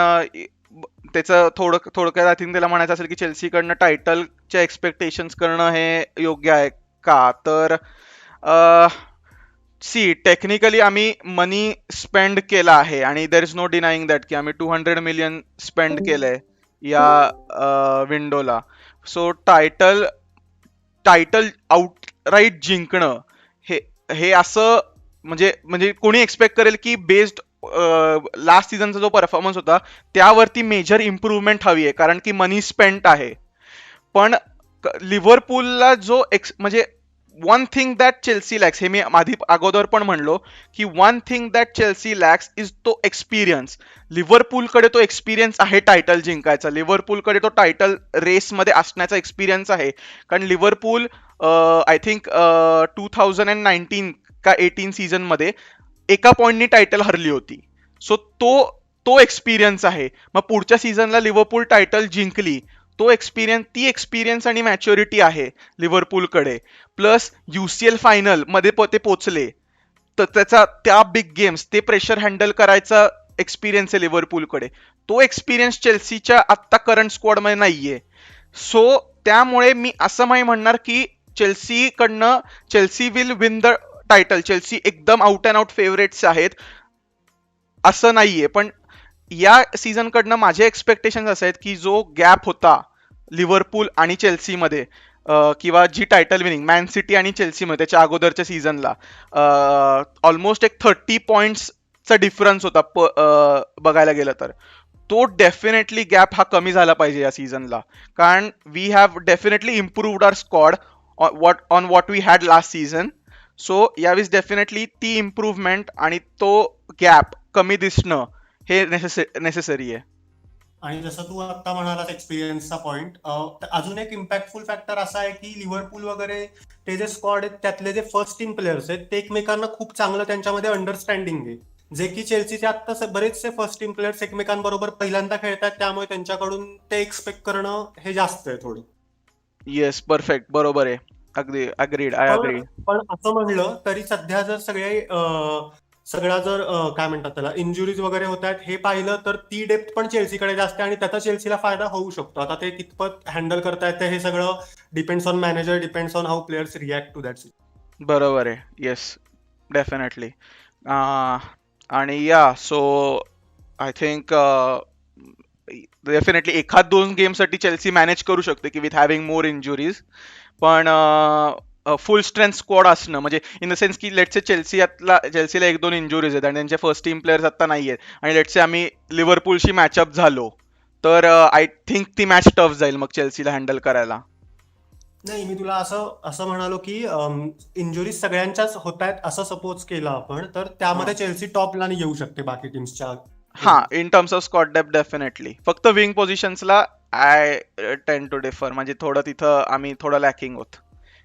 त्याचं थोडक्यात आय थिंक त्याला म्हणायचं असेल की चेल्सीकडनं टायटलच्या एक्सपेक्टेशन्स करणं हे योग्य आहे का, तर टेक्निकली आम्ही मनी स्पेंड केला आहे, आणि there is no denying that की आम्ही 200 मिलियन स्पेंड केलंय या विंडोला. सो टायटल आउटराईट जिंकणं हे असं, म्हणजे कोणी एक्सपेक्ट करेल की बेस्ड लास्ट सीझनचा जो परफॉर्मन्स होता त्यावरती मेजर इम्प्रूव्हमेंट हवी आहे, कारण की मनी स्पेंट आहे. पण लिव्हरपूलला जो म्हणजे one thing that Chelsea lacks, हे मी आधी अगोदर पण म्हणलो की one thing that Chelsea lacks is तो एक्सपिरियन्स. लिव्हरपूलकडे तो एक्सपिरियन्स आहे टायटल जिंकायचा, लिव्हरपूलकडे तो टायटल रेसमध्ये असण्याचा एक्सपिरियन्स आहे. कारण लिव्हरपूल आय थिंक 2019 का 18 सीझनमध्ये एका पॉइंटनी टायटल हरली होती. सो तो एक्सपिरियन्स आहे. मग पुढच्या सीझनला लिव्हरपूल टायटल जिंकली, ती एक्सपिरियन्स आणि मॅच्युरिटी आहे लिव्हरपूलकडे. प्लस UCL फायनल मध्ये ते पोचले, तर त्या बिग गेम्स, ते प्रेशर हँडल करायचा एक्सपिरियन्स आहे लिव्हरपूलकडे. तो एक्सपिरियन्स चेल्सीच्या आत्ता करंट स्क्वॉडमध्ये नाहीये. सो त्यामुळे मी असं नाही म्हणणार की Chelsea will win the title, Chelsea एकदम आउट अँड आउट फेवरेट्स आहेत असं नाहीये. पण या सीझन कडनं माझे एक्सपेक्टेशन असे आहेत की जो गॅप होता लिव्हरपूल आणि चेल्सीमध्ये, किंवा जी टायटल विनिंग मॅन सिटी आणि चेल्सीमध्ये त्याच्या अगोदरच्या सीझनला ऑलमोस्ट एक 30 पॉइंट्सचा डिफरन्स होता बघायला गेलं तर, तो डेफिनेटली गॅप हा कमी झाला पाहिजे या सीझनला. कारण we have definitely improved our squad on what we had last season. So यावेळेस डेफिनेटली ती इम्प्रूव्हमेंट आणि तो गॅप कमी दिसणं हे नेसेसरी आहे. आणि जसं तू आता म्हणालास एक्सपिरियन्सचा पॉइंट, अजून एक इम्पॅक्टफुल फॅक्टर असा आहे की लिव्हरपूल वगैरे ते जे स्क्वॉड आहेत त्यातले जे फर्स्ट टीम प्लेयर्स आहेत ते एकमेकांना खूप चांगलं त्यांच्यामध्ये अंडरस्टँडिंग आहे, जे की चेल्सीचे आता बरेचसे फर्स्ट टीम प्लेयर्स एकमेकांबरोबर पहिल्यांदा खेळतात, त्यामुळे त्यांच्याकडून ते एक्सपेक्ट करणं हे जास्त आहे थोडं. येस, परफेक्ट, बरोबर आहे. अगदी अग्रीड, आय अग्री. पण असं म्हणलं तरी सध्या जर सगळ्या जर काय म्हणतात त्याला इंजुरीज वगैरे होत आहेत हे पाहिलं तर ती डेप्थ पण चेल्सीकडे जास्त आहे आणि त्याचा चेल्सीला फायदा होऊ शकतो. आता ते कितपत हँडल करता येते हे सगळं depends on manager, depends on how players react to that. बरोबर आहे. Yes, definitely. आणि या सो आय थिंक डेफिनेटली एखाद 2 गेमसाठी चेल्सी मॅनेज करू शकते की विथ हॅव्हिंग मोर इंजुरीज. पण फुल स्ट्रेंथ स्क्वॉड असणं म्हणजे इन द सेन्स की लेट्स से चेल्सीला 1-2 इंजुरीज आहेत आणि त्यांचे फर्स्ट टीम प्लेयर्स आता नाही आहेत, आणि लेट्स से आम्ही लिव्हरपूलशी मॅचअप झालो तर आय थिंक ती मॅच टफ जाईल मग चेल्सीला हँडल करायला. नाही, मी तुला असं म्हणालो की इंजुरीज सगळ्यांच्याच होत आहेत असं सपोज केलं आपण, तर त्यामध्ये चेल्सी टॉपला येऊ शकते बाकी टीम्सच्या. हा, in terms of squad depth definitely. फक्त विंग पोझिशन्सला आय टेंड टू डिफर, म्हणजे थोडं तिथं आम्ही थोडं लॅकिंग होत.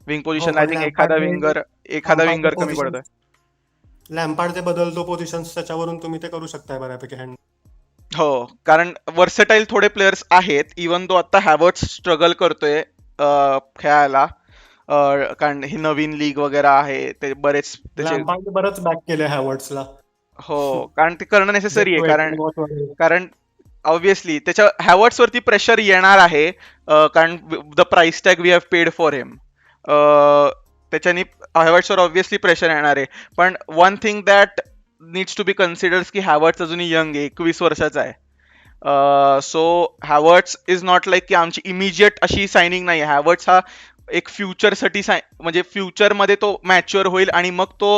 विंग पोझिशन आय थिंक एखादा विंगर कमी पडतोय. लॅम्पार्डचे बदलतो पोझिशन्स, त्याच्यावरून तुम्ही ते करू शकताय बऱ्यापैकी हँडल. हो, कारण वर्सेटाईल थोडे प्लेयर्स आहेत. इवन दो आता हॅवर्ट्स स्ट्रगल करतोय खेळायला, कारण ही नवीन लीग वगैरे आहे, ते बरेच लॅम्पार्डने बरंच बॅक केलंय हॅवर्ट्सला. हो, कारण ते करणं नेसेसरी आहे. कारण ऑब्व्हियसली त्याच्या हॅवर्ट्स वरती प्रेशर येणार आहे, कारण the price tag we have paid for him, त्याच्यानी हॅवर्ट्सवर ऑब्व्हियसली प्रेशर येणार आहे. पण one thing that needs to be considers की हॅवर्ट्स अजूनही यंग आहे, 21 वर्षाचा आहे. So Havertz is not like की आमची इमिजिएट अशी सायनिंग नाही. हॅवर्ट्स हा एक फ्युचरसाठी म्हणजे फ्युचरमध्ये तो मॅच्युअर होईल आणि मग तो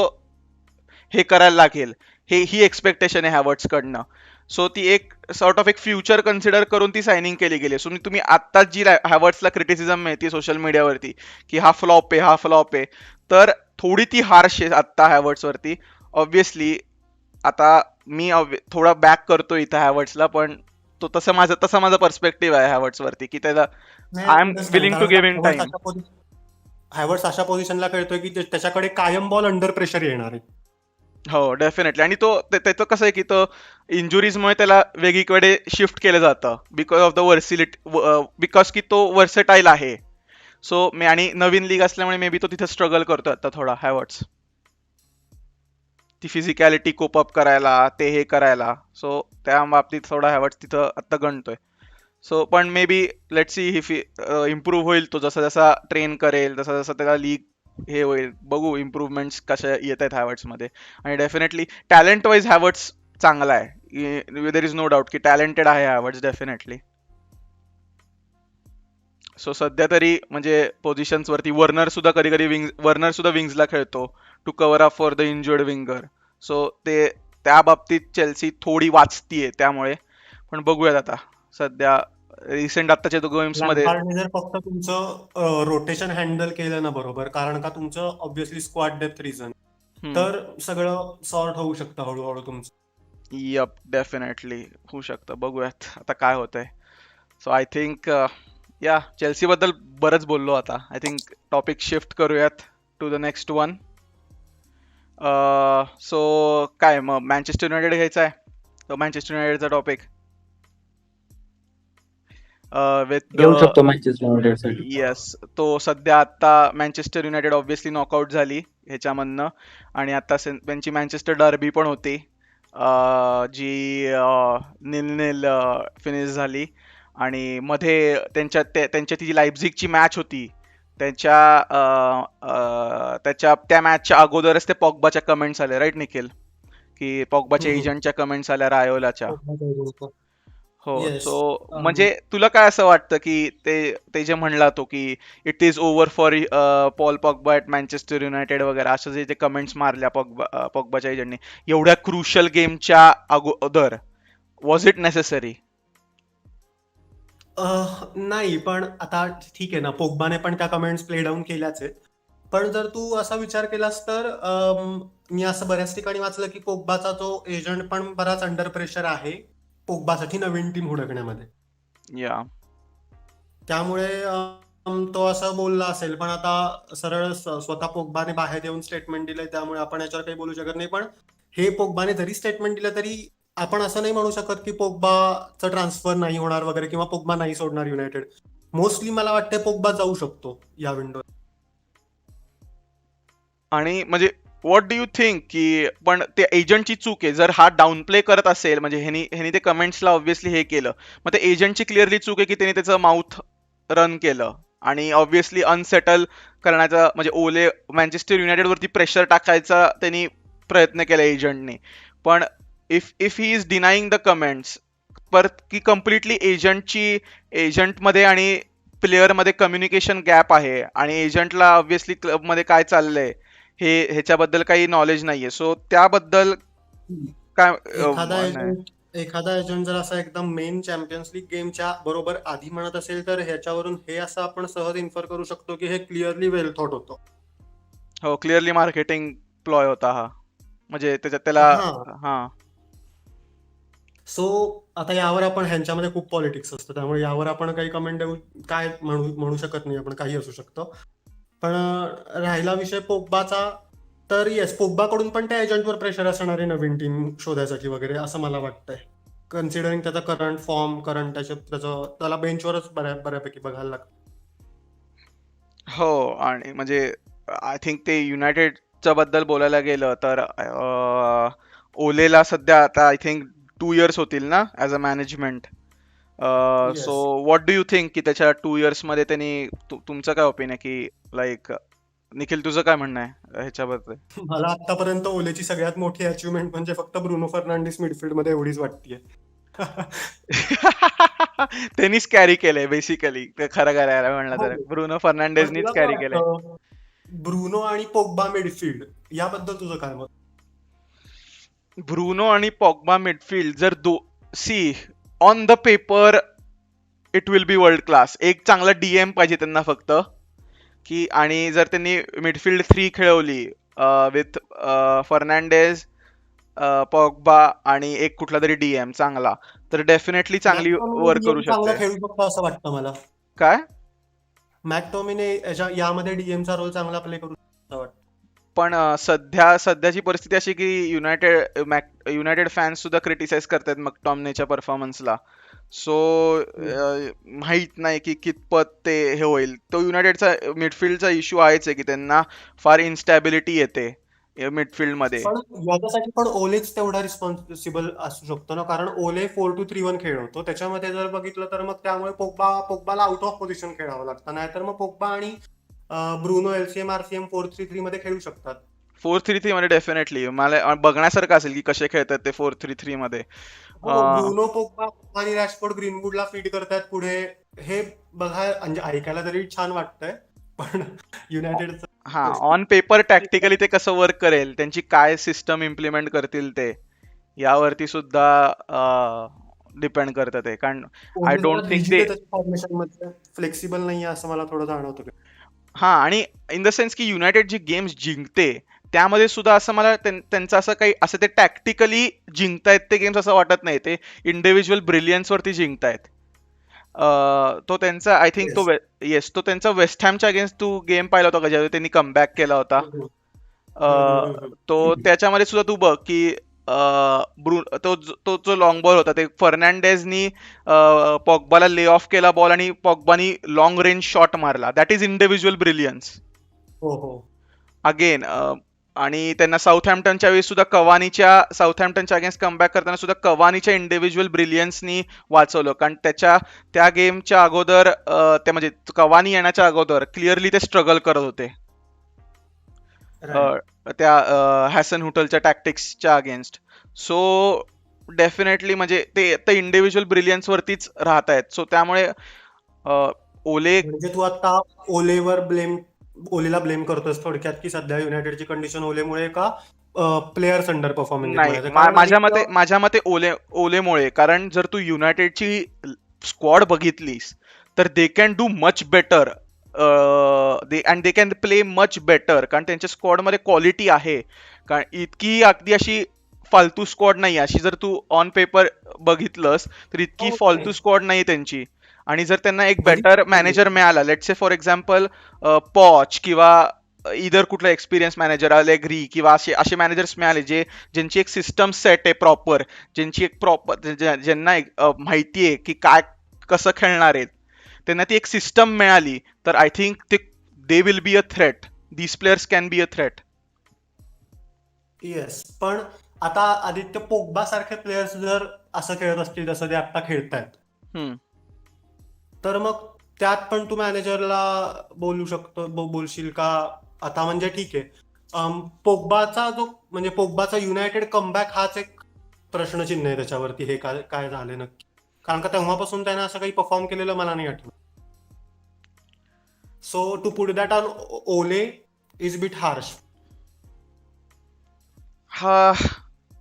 हे करायला लागेल, ही एक्सपेक्टेशन आहे हॅवर्ट्स कडनं. सो ती एक सॉर्ट ऑफ एक फ्युचर कन्सिडर करून ती सायनिंग केली गेली. सो तुम्ही आत्ताच जी हॅवर्ट्सला क्रिटिसिझम मिळते सोशल मीडियावरती की हा फ्लॉप आहे, तर थोडी ती हार्श आहे आत्ता हॅवर्ट्स वरती. ऑब्व्हियसली आता मी थोडा बॅक करतो इथं हॅवर्ट्सला, पण तो तसा माझा पर्स्पेक्टिव्ह आहे हॅवर्ट्स वरती की त्याला I am willing to give in time. Havertz अशा पोझिशनला खेळतोय की त्याच्याकडे कायम बॉल अंडर प्रेशर येणार आहे. हो, डेफिनेटली. आणि त्याचं कसं आहे की तो इंजुरीजमुळे त्याला वेगळीकडे शिफ्ट केलं जातं बिकॉज ऑफ द बिकॉज की तो वर्सेटाईल आहे. सो आणि नवीन लीग असल्यामुळे मे बी तो तिथे स्ट्रगल करतोय आता थोडा हॅवर्ट्स, ती फिजिकॅलिटी कोप अप करायला, ते हे करायला. सो त्या बाबतीत थोडा हॅवर्ट्स तिथं आता गणतोय. सो पण may be let's see he improve होईल तो, जसा जसा ट्रेन करेल तसा जसा त्याला लीग हे होईल, बघू इम्प्रूव्हमेंट्स कशा येत आहेत हॅवर्ट्स मध्ये. आणि डेफिनेटली टॅलेंट वाईज हॅवर्ट्स चांगला आहे, देर इज नो डाऊट की टॅलेंटेड आहे हॅवर्ट्स डेफिनेटली. सो सध्या तरी म्हणजे पोझिशन्स वरती वर्नर सुद्धा विंग्सला खेळतो to cover up for the injured winger. So त्या बाबतीत चेल्सी थोडी वाचतीये त्यामुळे. पण बघूयात आता सध्या रिसेंट आत्ताच्या गेम्स मध्ये. लॅम्पार्डने जर फक्त तुमचं रोटेशन हँडल केलं ना बरोबर, कारण का तुमचं ऑब्व्हियसली स्क्वॉड डेप्थ रिझन, हम्म. तर सगळं सॉर्ट होऊ शकतं हळूहळू तुमचं. यप, डेफिनेटली होऊ शकतं. बघूयात आता काय होतंय. सो आय थिंक या चेल्सी बद्दल बरंच बोललो आता. आय थिंक टॉपिक शिफ्ट करूयात to the next one. So काय मग मँचेस्टर युनायटेड घ्यायचा आहे, तो मँचेस्टर युनायटेडचा टॉपिक विथ घेऊ शकतो मॅचेस्टर युनायटेड साठी. येस. तो सध्या आता मँचेस्टर युनायटेड ऑब्व्हियसली नॉकआउट झाली ह्याच्यामधनं, आणि आता त्यांची मँचेस्टर डर्बी पण होती जी 0-0 फिनिश झाली. आणि मध्ये त्यांच्या ती जी लायप्झिगची मॅच होती त्या मॅचच्या अगोदरच ते पॉग्बाच्या कमेंट्स आले, राईट निखिल, की पॉग्बाच्या एजंटच्या कमेंट्स आल्या रायोलाच्या. हो. येस. सो म्हणजे तुला काय असं वाटतं की ते जे म्हणला तो की it is over for Paul Pogba at Manchester United वगैरे, असं जे कमेंट्स मारल्या पॉग्बाच्या एजंटने एवढ्या क्रुशियल गेमच्या अगोदर, वॉज इट नेसेसरी? नाही, पण आता ठीक आहे ना, पोग्बाने पण त्या कमेंट्स प्ले डाऊन केल्याच आहेत. पण जर तू असा विचार केलास तर मी असं बऱ्याच ठिकाणी वाचलं की पोग्बाचा तो एजंट पण बराच अंडर प्रेशर आहे पोग्बासाठी नवीन टीम हुडकण्यामध्ये. या त्यामुळे तो असं बोलला असेल, पण आता सरळ स्वतः पोग्बाने बाहेर येऊन स्टेटमेंट दिलंय, त्यामुळे आपण याच्यावर काही बोलू शकत नाही. पण हे पोग्बाने जरी स्टेटमेंट दिलं तरी आपण असं नाही म्हणू शकत की पोग्बाचं ट्रान्सफर नाही होणार वगैरे, किंवा पोग्बा नाही सोडणार युनायटेड. मोस्टली मला वाटतं पोग्बा जाऊ शकतो या विंडो. आणि म्हणजे व्हॉट डू यू थिंक की पण ते एजंटची चूक आहे जर हा डाऊन प्ले करत असेल, म्हणजे ह्यानी ते कमेंट्सला ऑब्व्हियसली हे केलं, मग ते एजंटची क्लिअरली चूक आहे की त्याने त्याचं माउथ रन केलं आणि ऑब्व्हियसली अनसेटल करण्याचा, म्हणजे ओले मँचेस्टर युनायटेड वरती प्रेशर टाकायचा त्यांनी प्रयत्न केला एजंटने. पण if he is denying the comments, परत की कम्प्लिटली एजंटमध्ये आणि प्लेअरमध्ये कम्युनिकेशन गॅप आहे, आणि एजंटला ऑब्व्हियसली क्लबमध्ये काय चाललंय ह्याच्याबद्दल काही नॉलेज नाहीये. सो त्याबद्दल काय एखादा एजंट जर असा एकदम मेन चॅम्पियन्स लीग गेमच्या बरोबर आधी म्हणत असेल, तर ह्याच्यावरून हे असं आपण सहज इन्फर करू शकतो की हे क्लिअरली वेल थॉट होतं. हो, क्लिअरली मार्केटिंग प्लॉय होता हा, म्हणजे त्याला हा. सो आता यावर आपण ह्यांच्यामध्ये खूप पॉलिटिक्स असतं, त्यामुळे यावर आपण काही कमेंट देऊ काय म्हणू शकत नाही आपण, काही असू शकतं. पण राहिला विषय पोग्बाचा, तर येस, पोग्बाकडून पण त्या एजंटवर प्रेशर असणार आहे नवीन टीम शोधायसाठी वगैरे, असं मला वाटतंय. कन्सिडरिंग त्याचा करंट फॉर्म, त्याला बेंचवरच बऱ्यापैकी बघायला लागतं. हो, आणि म्हणजे आय थिंक ते युनायटेडच्या बद्दल बोलायला गेलं तर ओलेला सध्या आता आय थिंक 2 years होतील ना as a management. So what do you think की त्याच्या 2 years मध्ये त्यांनी तुमचं काय ओपिनियन की लाईक निखिल तुझं काय म्हणणं आहे ह्याच्याबद्दल? मला आतापर्यंत ओलेची सगळ्यात मोठी अचिव्हमेंट म्हणजे फक्त ब्रुनो फर्नांडिस मिडफील्ड मध्ये एवढीच वाटतेय. त्यांनीच कॅरी केलंय बेसिकली, खरं करायला म्हणलं तर ब्रुनो फर्नांडिसनीच कॅरी केलंय. ब्रुनो आणि पोग्बा मिडफील्ड याबद्दल तुझं काय मत? ब्रुनो आणि पॉग्बा मिडफील्ड जर see on the paper it will be world class. एक चांगला डीएम पाहिजे त्यांना फक्त, की आणि जर त्यांनी मिडफील्ड 3 खेळवली विथ फर्नांडेज, पॉग्बा आणि एक कुठला तरी डीएम चांगला, तर डेफिनेटली चांगली वर्क करू शकते. खेळू शकतो असं वाटतं मला. काय मॅकटोमिने यामध्ये डीएमचा रोल चांगला प्ले करू शकतो वाटतं. पण सध्याची परिस्थिती अशी की युनायटेड फॅन्स सुद्धा क्रिटिसाइज करतात मॅकटोमिनेच्या परफॉर्मन्सला. सो माहित नाही की कितपत ते हे होईल. तो युनायटेडचा मिडफील्डचा इश्यू आहेच आहे की त्यांना फार इन्स्टॅबिलिटी येते मिडफील्ड मध्ये. पण याच्यासाठी पण ओलेच तेवढा रिस्पॉन्सिबल असू शकतो ना, कारण ओले 4-2-3-1 खेळवतो. त्याच्यामध्ये जर बघितलं तर मग त्यामुळे पोग्बाला आउट ऑफ पोझिशन खेळावं लागतं, नाहीतर मग पोग्बा आणि ब्रुनो एलसीएम आरसीएम 4-3-3 मध्ये खेळू शकतात. 4-3-3 मध्ये डेफिनेटली मला बघण्यासारखं असेल की कसे खेळतात ते 4-3-3 मध्ये. ब्रुनो, पोग्बा आणि रॅशफोर्ड ग्रीनवूडला फीड करतात पुढे, हे बघा म्हणजे ऐकायला तरी छान वाटतंय. पण युनायटेडचं हा, ऑन पेपर टॅक्टिकली ते कसं वर्क करेल, त्यांची काय सिस्टम इम्प्लिमेंट करतील ते, यावरती सुद्धा डिपेंड करतं ते, कारण आय ओले डोंट जरा थिंक रिजिड ते आहे त्याच्या फॉर्मेशन मध्ये, फ्लेक्सिबल नाहीये असं मला थोडं जाणवतं. हा, आणि इन द सेन्स की युनायटेड जी गेम्स जिंकते त्यामध्ये सुद्धा असं मला त्यांचं असं काही असं ते टॅक्टिकली जिंकतायत ते गेम्स असं वाटत नाही, ते इंडिव्हिज्युअल ब्रिलियन्स वरती जिंकतायत. तो त्यांचा आय थिंक तो येस. येस, तो त्यांचा वेस्ट हॅमच्या अगेन्स्ट तू गेम पाहिला होता का, ज्यावेळी त्यांनी कमबॅक केला होता. तो त्याच्यामध्ये सुद्धा तू बघ की तो जो लॉंग बॉल होता ते फर्नांडेजनी पॉग्बाला ले ऑफ केला बॉल आणि पॉग्बानी लॉंग रेंज शॉट मारला. दॅट इज इंडिव्हिज्युअल ब्रिलियन्स हो हो. अगेन. आणि त्यांना साऊथहॅम्प्टनच्या वेळी सुद्धा साऊथहॅम्प्टनच्या अगेन्स्ट कमबॅक करताना सुद्धा कवानीच्या इंडिव्हिज्युअल ब्रिलियन्सनी वाचवलं, कारण त्या गेमच्या अगोदर ते म्हणजे कवानी येण्याच्या अगोदर क्लिअरली ते स्ट्रगल करत होते त्या हॅसन हुटलच्या टॅक्टिक्सच्या अगेन्स्ट. सो डेफिनेटली म्हणजे ते इंडिव्हिज्युअल ब्रिलियन्स वरतीच राहत आहेत. सो त्यामुळे ओले म्हणजे तू आता ओलेला ब्लेम करतोस थोडक्यात, की सध्या युनायटेडची कंडिशन ओलेमुळे का प्लेयर्स अंडर परफॉर्मिंग नाही, कारण माझ्या मते ओलेमुळे. कारण जर तू युनायटेडची स्क्वॉड बघितलीस तर they can do much better, they can play much better, कारण त्यांच्या स्क्वॉड मध्ये क्वालिटी आहे. कारण इतकी अगदी अशी फालतू स्क्वॉड नाही, अशी जर तू ऑन पेपर बघितलंस तर इतकी फालतू स्क्वॉड नाही त्यांची. आणि जर त्यांना एक बेटर मॅनेजर मिळाला, लेट्स से फॉर एक्झाम्पल पॉच किंवा इधर कुठला एक्सपिरियन्स मॅनेजर अलेग्री किंवा असे मॅनेजर्स मिळाले ज्यांची एक सिस्टम सेट आहे प्रॉपर, ज्यांची एक प्रॉपर ज्यांना माहिती आहे की काय कसं खेळणार आहेत, त्यांना ती एक सिस्टम मिळाली, तर I think they will be a threat. These players can be a threat. Yes. पण आता आदित्य पोग्बा सारखे प्लेयर्स जर असं खेळत असतील जसं ते आता खेळतायत, तर मग त्यात पण तू मॅनेजरला बोलशील का? आता म्हणजे ठीक आहे, पोग्बाचा युनायटेड कमबॅक हाच एक प्रश्नचिन्ह आहे त्याच्यावरती, हे काय झाले नक्की, कारण का तेव्हापासून त्याने असं काही परफॉर्म केलेलं मला नाही आठवत. So to put that on Ole is bit harsh. हा,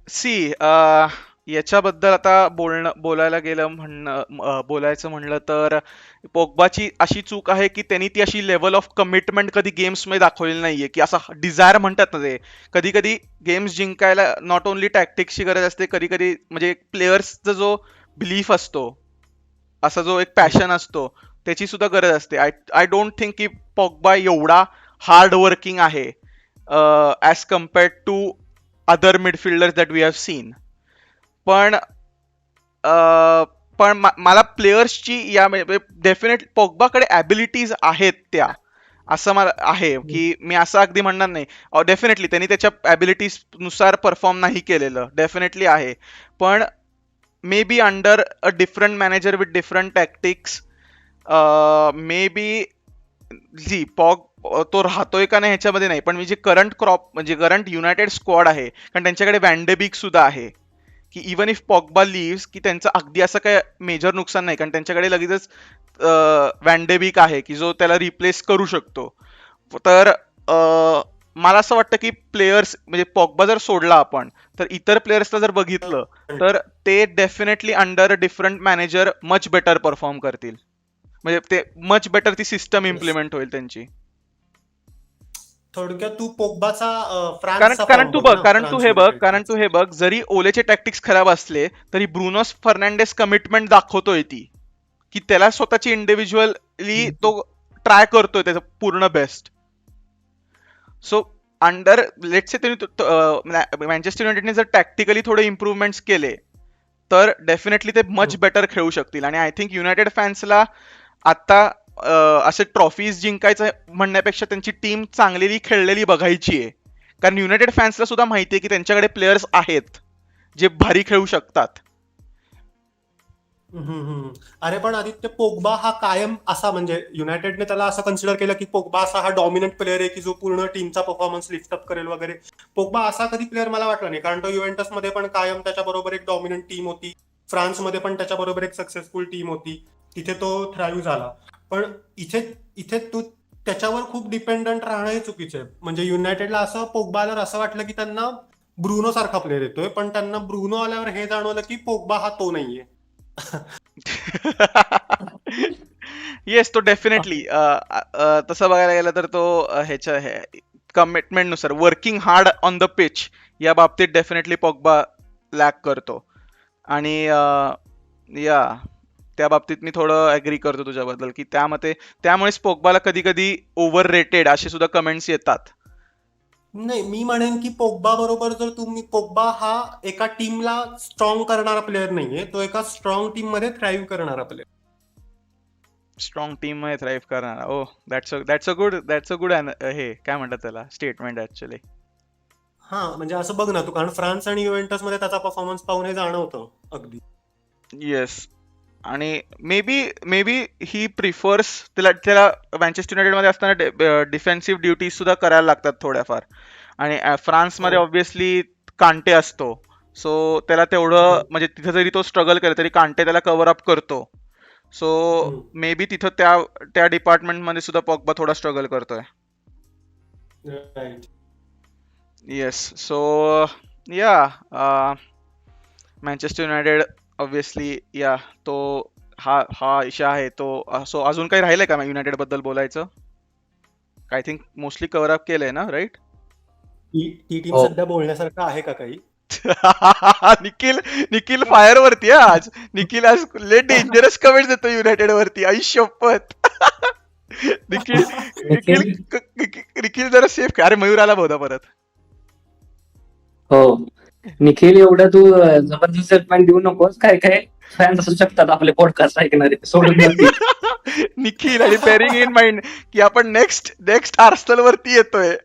सी याच्याबद्दल आता बोलायचं म्हणलं तर पोग्बाची अशी चूक आहे की त्यांनी ती अशी लेवल ऑफ कमिटमेंट कधी गेम्स मध्ये दाखवलेली नाहीये, की असा डिझायर म्हणतात ना ते. कधी कधी गेम्स जिंकायला नॉट ओनली टॅक्टिक्सची गरज असते, कधी कधी म्हणजे प्लेयर्सचा जो बिलीफ असतो, असा जो एक पॅशन असतो, त्याची सुद्धा गरज असते. आय डोंट थिंक की पोग्बा एवढा हार्ड वर्किंग आहे as compared to other midfielders that we have seen. पण मला प्लेयर्सची या डेफिनेट पोग्बाकडे ॲबिलिटीज आहेत त्या, असं मला आहे की मी असं अगदी म्हणणार नाही. डेफिनेटली त्यांनी त्याच्या ॲबिलिटीज नुसार परफॉर्म नाही केलेलं, डेफिनेटली आहे. पण may be under a different manager with different tactics, may be तो राहतोय का नाही ह्याच्यामध्ये नाही, पण मी जे करंट युनायटेड स्क्वॉड आहे, कारण त्यांच्याकडे वॅन्डेबिक सुद्धा आहे, की इवन इफ पॉग्बा लिव्स की त्यांचं अगदी असं काय मेजर नुकसान नाही, कारण त्यांच्याकडे लगेचच वॅन्डेबिक आहे की जो त्याला रिप्लेस करू शकतो. तर मला असं वाटतं की प्लेयर्स म्हणजे पॉग्बा जर सोडला आपण, तर इतर प्लेयर्सला जर बघितलं तर ते definitely under different manager much better perform करतील. म्हणजे ते मच बेटर ती सिस्टम इम्प्लिमेंट होईल त्यांची. थोडक्यात तू पोग्बाचा कारण तू हे बघ, जरी ओलेचे टॅक्टिक्स खराब असले तरी ब्रुनोस फर्नांडेस कमिटमेंट दाखवतोय ती, की त्याला स्वतःची इंडिव्हिज्युअली तो ट्राय करतोय त्याचं पूर्ण best. So under let's say Manchester युनायटेडने जर टॅक्टिकली थोडे इम्प्रूव्हमेंट्स केले तर डेफिनेटली ते मच बेटर खेळू शकतील. आणि आय थिंक युनायटेड फॅन्सला आता असे ट्रॉफीज जिंकायचं म्हणण्यापेक्षा त्यांची टीम चांगलेली खेळलेली बघायची आहे, कारण युनायटेड फॅन्सला सुद्धा माहिती आहे की त्यांच्याकडे प्लेयर्स आहेत जे भारी खेळू शकतात. अरे पण आदित्य, पोग्बा हा कायम असा, म्हणजे युनायटेडने त्याला असं कन्सिडर केलं की पोग्बा असा हा डॉमिनंट प्लेअर आहे की जो पूर्ण टीमचा परफॉर्मन्स लिफ्ट अप करेल वगैरे. पोग्बा असा कधी प्लेअर मला वाटला नाही, कारण तो युव्हेंटस मध्ये पण कायम त्याच्याबरोबर एक डॉमिनंट टीम होती, फ्रान्समध्ये पण त्याच्याबरोबर एक सक्सेसफुल टीम होती, तिथे तो थ्राईव्ह झाला. पण इथे तू त्याच्यावर खूप डिपेंडंट राहणं हे चुकीचं आहे. म्हणजे युनायटेडला असं पोग्बाला असं वाटलं की त्यांना ब्रुनो सारखा प्लेअर येतोय, पण त्यांना ब्रुनो आल्यावर हे जाणवलं की पोग्बा हा तो नाहीये. येस, तो डेफिनेटली तसं बघायला गेलं तर तो ह्याच्या हे कमिटमेंट नुसार working hard on the pitch या बाबतीत डेफिनेटली पॉग्बा लॅक करतो. आणि या त्या बाबतीत मी थोडं ऍग्री करतो तुझ्याबद्दल की त्यामुळेच पोग्बाला कधी कधी ओव्हर रेटेड असे सुद्धा कमेंट्स येतात. नाही, मी म्हणेन की पोग्बा बरोबर जर पोग्बा हा एका टीमला स्ट्रॉंग करणारा प्लेअर नाहीये, तो एका स्ट्रॉंग टीम मध्ये थ्राईव्ह करणारा प्लेअर. स्ट्रॉंग टीम मध्ये थ्राईव्ह करणार. ओ दॅट्स अ गुड हे काय म्हणतात त्याला स्टेटमेंट ऍक्च्युली. हा, म्हणजे असं बघ ना तू, कारण फ्रान्स आणि युव्हेंटस मध्ये त्याचा परफॉर्मन्स पाहून हे जाणवतं अगदी. येस, आणि मे बी ही प्रिफर्स त्याला मँचेस्टर युनायटेड मध्ये असताना डिफेन्सिव्ह ड्युटीज सुद्धा करायला लागतात थोड्याफार. आणि फ्रान्समध्ये हो. ऑब्व्हियसली कांटे असतो, सो त्याला तेवढं म्हणजे तिथे जरी तो स्ट्रगल केला तरी कांटे त्याला कव्हर अप करतो. सो मे बी तिथं त्या डिपार्टमेंट मध्ये सुद्धा पॉग्बा थोडा स्ट्रगल करतोय. राईट. येस, सो या मँचेस्टर युनायटेड ऑब्व्हियसली या तो हा इशा आहे तो. सो अजून काही राहिलंय का युनायटेड बद्दल बोलायचं? I think mostly cover up केलंय ना, राईट? ती टीम हो. सध्या बोलण्यासारखं आहे का काही? निखिल फायर वरती आहे आज. निखिल आज लय डेंजरस कमेंट्स देतो युनायटेड वरती, आई शपथ. निखिल निखिल निखिल निखिल जरा सेफ. अरे मयूर आला बहुधा परत. हो, निखिल एवढं तू जबरदस्त स्टेटमेंट देऊ नकोस. काय काय फॅन्स असू शकतात आपले पॉडकास्ट ऐकणारे, सोडून जातील. निखिल, आणि बेरिंग इन माइंड की आपण नेक्स्ट आर्सेनल वरती येतोय.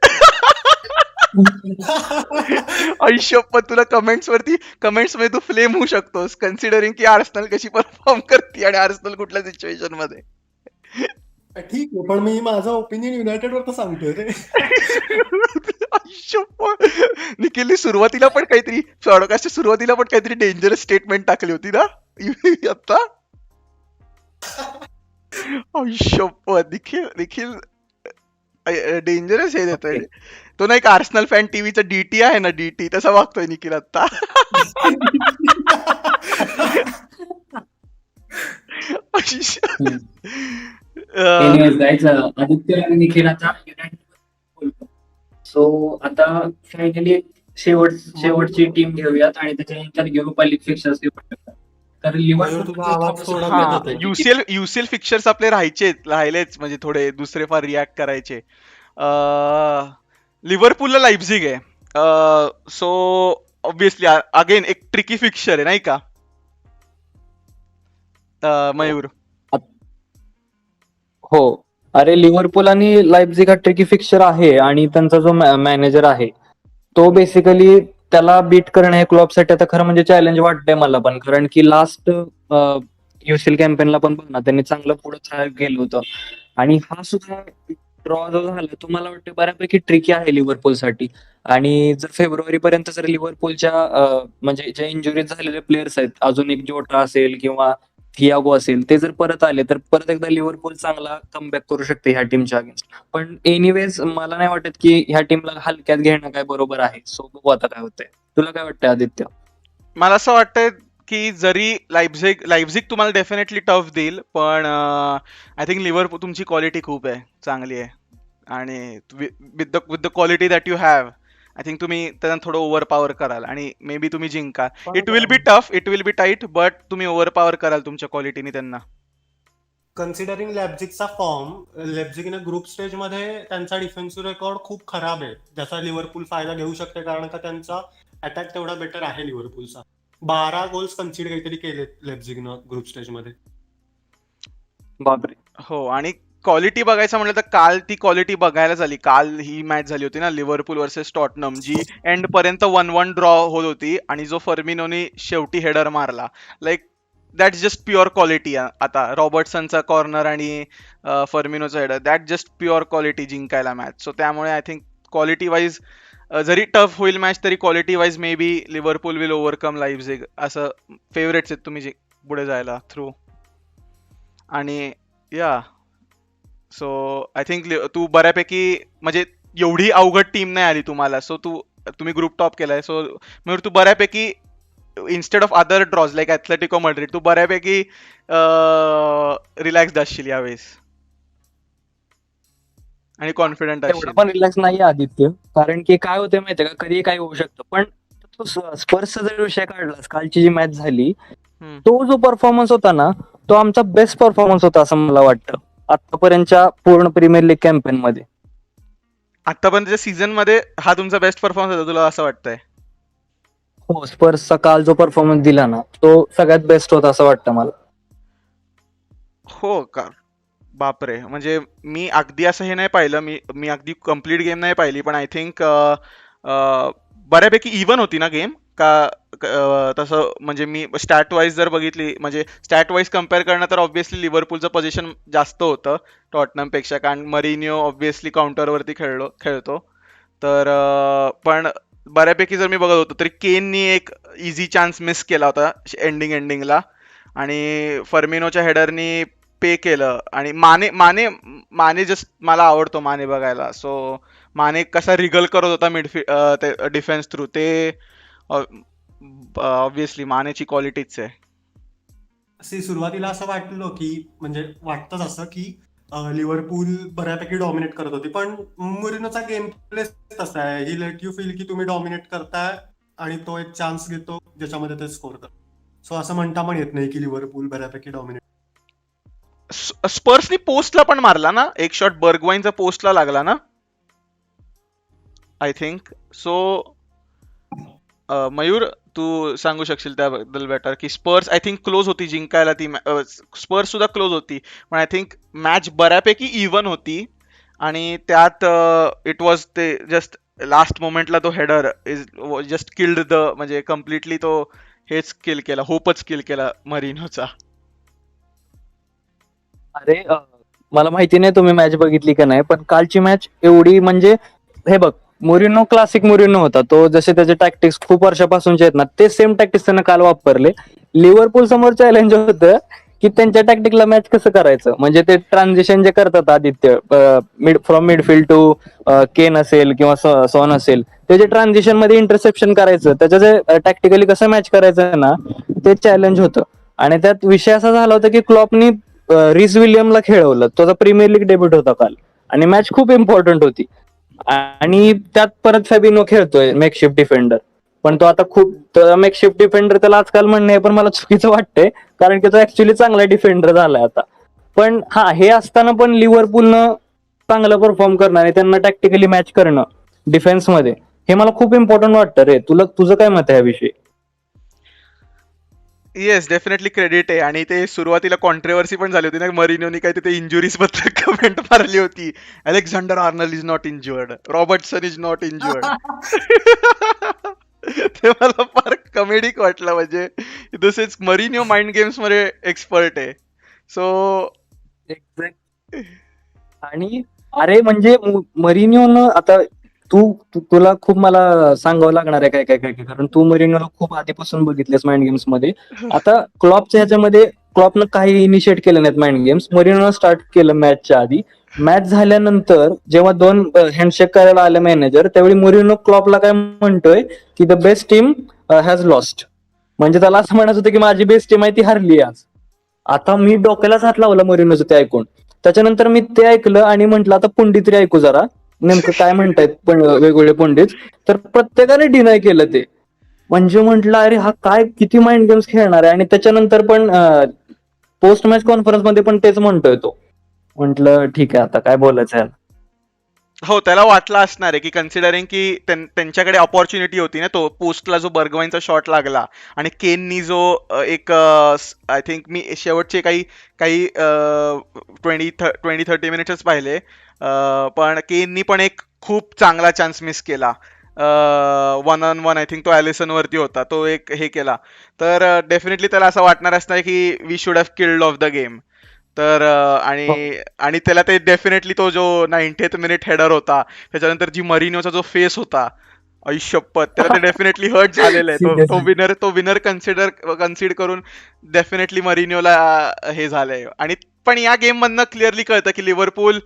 आयुष्यपत तुला कमेंट्स मध्ये तू फ्लेम होऊ शकतोस, कन्सिडरिंग की आर्सेनल कशी परफॉर्म करते आणि आर्सेनल कुठल्या सिच्युएशन मध्ये. ठीक आहे, पण मी माझा ओपिनियन युनायटेड वर तर सांगतोय रे. निखिलनी सुरुवातीला पण काहीतरी पॉडकास्टच्या सुरुवातीला पण काहीतरी डेंजरस स्टेटमेंट टाकली होती ना आता. आयुष्यपत निखिल डेंजरस हे देतोय. तो नाही का आर्सेनल फॅन टीव्हीचा डीटी आहे ना, डीटी तसा वागतोय निखिल आता. एनिवेज गाईज, आदित्य आणि निखिल आता युनायटेड बोलतो. सो आता फायनली शेवटची टीम घेऊयात आणि त्याच्यानंतर युरोपा लीग फिक्चर्स घेऊ शकतात. तर मयूर, तुझा आवाज थोडा हा, कट होतोय. युसीएल फिक्चर्स आपले राहिलेच म्हणजे थोडे दुसरे फार रिॲक्ट करायचे. लिव्हरपूलला लाइप्झिग आहे. सो ऑब्व्हियसली अगेन एक ट्रिकी फिक्चर आहे नाही का मयूर? हो, अरे लिव्हरपूल आणि लाइप्झिग हा ट्रिकी फिक्चर आहे आणि त्यांचा जो मॅनेजर आहे तो बेसिकली त्याला बीट करणं हे क्लबसाठी आता खरं म्हणजे चॅलेंज वाटतंय मला पण, कारण की लास्ट युसीएल कॅम्पेनला पण बघ ना, त्यांनी चांगलं पुढे थ्राईव्ह केलं होतं. आणि हा सुद्धा ड्रॉ जो झाला तो मला वाटतं बऱ्यापैकी ट्रिकी आहे लिव्हरपूलसाठी. आणि जर फेब्रुवारी पर्यंत जर लिव्हरपूलच्या म्हणजे ज्या इंजुरीज झालेले प्लेयर्स आहेत, अजून एक जोटा असेल किंवा थियागो असेल, ते जर परत आले तर परत एकदा लिव्हरपूल चांगला कमबॅक करू शकते ह्या टीमच्या अगेन्स्ट. पण एनिवेज मला नाही वाटत की ह्या टीमला हलक्यात घेणं काय बरोबर आहे. सो बघू आता काय होतंय. तुला काय वाटतंय आदित्य? मला असं वाटतंय की जरी लाइप्झिग तुम्हाला डेफिनेटली टफ देईल, पण आय थिंक लिव्हरपूल तुमची क्वालिटी खूप आहे, चांगली आहे. आणि with the quality that you have, I think तुम्ही त्यांना थोडं ओव्हर पॉवर कराल आणि मे बी तुम्ही जिंकाल. It will be tough, it will be tight, but तुम्ही ओव्हर पॉवर कराल तुमच्या क्वालिटीने त्यांना. कन्सिडरिंग लेप्झिगचा फॉर्म, लेप्झिगने ग्रुप स्टेज मध्ये त्यांचा डिफेन्सिव्ह रेकॉर्ड खूप खराब आहे, ज्याचा लिव्हरपूल फायदा घेऊ शकते, कारण का त्यांचा अटॅक तेवढा बेटर आहे लिव्हरपूलचा. 12 गोल्स कन्सिड काहीतरी केले लेप्झिगनं ग्रुप स्टेज मध्ये. बापरे. हो, आणि क्वालिटी बघायचं म्हटलं तर काल ती क्वालिटी बघायला झाली. काल ही मॅच झाली होती ना लिव्हरपूल वर्सेस टॉटनम, जी एंड पर्यंत 1-1 ड्रॉ होत होती आणि जो फर्मिनोने शेवटी हेडर मारला, like that's just pure quality. आता रॉबर्टसनचा कॉर्नर आणि फर्मिनोचा header, that just pure quality जिंकायला मॅच. सो त्यामुळे आय थिंक क्वालिटी वाईज जरी टफ होईल मॅच तरी quality wise maybe Liverpool will overcome Leipzig, असं फेवरेट्स आहेत तुम्ही पुढे जायला थ्रू. आणि या सो आय थिंक तू बऱ्यापैकी म्हणजे एवढी अवघड टीम नाही आली तुम्हाला, सो तुम्ही ग्रुप टॉप केलाय, सो तू बऱ्यापैकी instead of other draws like Atletico Madrid तू बऱ्यापैकी रिलॅक्स्ड असशील यावेळेस आणि कॉन्फिडंट एवढं असशील. पण रिलॅक्स नाही आदित्य, कारण की काय होतं माहितीये का, कधी काय होऊ शकतं. पण तू स्पर्सचा जर विषय काढलास, कालची जी मॅच झाली, हम्म. तो जो परफॉर्मन्स होता ना, तो आमचा बेस्ट परफॉर्मन्स होता असं मला वाटतं आतापर्यंतच्या पूर्ण प्रीमियर लीग कॅम्पेन मध्ये. आतापर्यंतच्या सीझन मध्ये हा तुमचा बेस्ट परफॉर्मन्स होता तुला असं वाटतंय? हो, स्पर्सचा काल जो परफॉर्मन्स दिला ना, तो सगळ्यात बेस्ट होता असं वाटतं मला. हो का? बापरे, म्हणजे मी अगदी असं हे नाही पाहिलं, मी अगदी कम्प्लीट गेम नाही पाहिली, पण आय थिंक बऱ्यापैकी इव्हन होती ना गेम का? तसं म्हणजे मी स्टॅट वाईज जर बघितली, म्हणजे स्टॅट वाईज कम्पेअर करणं तर ऑब्व्हियसली लिव्हरपूलचं पोझिशन जास्त होतं टॉटनम पेक्षा, कारण मरिनिओ ऑब्व्हियसली काउंटरवरती खेळतो. तर पण बऱ्यापैकी जर मी बघत होतो तरी केननी एक इझी चान्स मिस केला होता एंडिंगला, आणि फर्मिनोच्या हेडरनी पे केलं, आणि माने माने माने जस्ट मला आवडतो माने बघायला. सो माने कसा रिगल करत होता ते डिफेन्स थ्रू, ते ऑब्व्हियसली मानेची क्वालिटीच आहे. सुरुवातीला असं वाटलं की म्हणजे वाटतंच असं की लिव्हरपूल बऱ्यापैकी डॉमिनेट करत होती, पण मुरिनोचा गेम प्ले तसा आहे, ही लेट यू फील की तुम्ही डॉमिनेट करताय आणि तो एक चान्स घेतो ज्याच्यामध्ये ते स्कोर करतो. सो असं म्हणता पण येत नाही की लिव्हरपूल बऱ्यापैकी डॉमिनेट. स्पर्सनी पोस्टला पण मारला ना एक शॉट, बर्गवाईनचा पोस्टला लागला ना आय थिंक. सो मयूर तू सांगू शकशील त्याबद्दल बेटर की स्पर्स आय थिंक क्लोज होती जिंकायला, ती स्पर्स सुद्धा क्लोज होती, पण आय थिंक मॅच बऱ्यापैकी इव्हन होती, आणि त्यात इट वॉज ते जस्ट लास्ट मोमेंटला तो हेडर इज जस्ट किल्ड म्हणजे कम्प्लिटली तो हेच किल केला, होपच किल केला मरिनोचा. अरे मला माहिती नाही तुम्ही मॅच बघितली का नाही, पण कालची मॅच एवढी म्हणजे, हे बघ, मोरिनो क्लासिक मोरिनो होता तो. जसे त्याचे टॅक्टिक्स खूप वर्षापासूनचे आहेत ना, ते सेम टॅक्टिक्स त्यानं काल वापरले. लिव्हरपूल समोर चॅलेंज होतं की त्यांच्या टॅक्टिकला मॅच कसं करायचं. म्हणजे ते ट्रान्झिशन जे करतात आदित्य, फ्रॉम मिडफील्ड टू केन असेल किंवा सॉन असेल, ते जे ट्रान्झिशन मध्ये इंटरसेप्शन करायचं, त्याचं जे टॅक्टिकली कसं मॅच करायचं ना, ते चॅलेंज होतं. आणि त्यात विषय असा झाला होता की क्लॉपनी रिस विलियमला खेळवलं, त्याचा प्रीमियर लीग डेब्यूट होता काल, आणि मॅच खूप इम्पॉर्टंट होती. आणि त्यात परत फॅबिनो खेळतोय मेकशिफ्ट डिफेंडर, पण तो आता खूप मेकशिफ्ट डिफेंडर त्याला आजकाल म्हणणे आहे, पण मला चुकीचं वाटतंय, कारण की तो ऍक्च्युली चांगला डिफेंडर झालाय आता. पण हा, हे असताना पण लिव्हरपूलनं चांगलं परफॉर्म करणं आणि त्यांना टॅक्टिकली मॅच करणं डिफेन्समध्ये, हे मला खूप इम्पॉर्टंट वाटतं रे. तुझं काय मत आहे याविषयी? येस, डेफिनेटली क्रेडिट आहे. आणि ते सुरुवातीला कॉन्ट्रोवर्सी पण झाली होती ना, मरिनोनी काय तिथे इंजुरीज बद्दल कमेंट मारली होती, Alexander Arnold is not injured, Robertson is not injured. ते मला फार कमेडिक वाटलं, म्हणजे तसेच मरिनिओ माइंड गेम्स मध्ये एक्सपर्ट आहे. सो आणि अरे म्हणजे मरिनिओनं आता तुला खूप मला सांगावं लागणार आहे काय, कारण तू मरिनिओला खूप आधीपासून बघितलेस माइंड गेम्स मध्ये. आता क्लॉपच्या ह्याच्यामध्ये क्लॉपनं काही इनिशिएट केले नाहीत माइंड गेम्स, मरिनोनं स्टार्ट केलं मॅचच्या आधी. मॅच झाल्यानंतर जेव्हा 2 हँडशेक करायला आले मॅनेजर, त्यावेळी मोरिनो क्लॉपला काय म्हणतोय की the best team has lost. म्हणजे त्याला असं म्हणायचं होतं की माझी बेस्ट टीम आहे ती हरली आज. आता मी डोक्यालाच हात लावला मरिनोचं ते ऐकून. त्याच्यानंतर मी ते ऐकलं आणि म्हंटल आता पंडितरी ऐकू जरा, नेमकं काय म्हणतायत पण वेगवेगळे पंडित. तर प्रत्येकाने डिनाय केलं ते. म्हणजे म्हंटल अरे हा काय किती माइंड गेम्स खेळणार आहे. आणि त्याच्यानंतर पण पोस्ट मॅच कॉन्फरन्स मध्ये पण तेच म्हणतोय तो. म्हंटल ठीक आहे, आता काय बोलायचं याला. हो, त्याला वाटलं असणार आहे की कन्सिडरिंग की त्यांच्याकडे ऑपॉर्च्युनिटी होती ना, तो पोस्टला जो बर्गवाईनचा शॉट लागला, आणि केननी जो एक आय थिंक मी शेवटचे काही 20-30 मिनिट्सच पाहिले, पण केननी पण एक खूप चांगला चान्स मिस केला. 1-on-1 आय थिंक तो ॲलिसन वरती होता, तो एक हे केला. तर डेफिनेटली त्याला असं वाटणार असणार की we should have killed off the game. तर आणि त्याला ते डेफिनेटली तो जो 90th मिनिट हेडर होता, त्याच्यानंतर जी मरिनोचा जो फेस होता, आयुष्यपत त्याला ते डेफिनेटली हर्ट झालेलं आहे. तो विनर कन्सिड करून डेफिनेटली मरिनोला हे झालंय. आणि पण या गेम मधनं क्लिअरली कळतं की लिव्हरपूल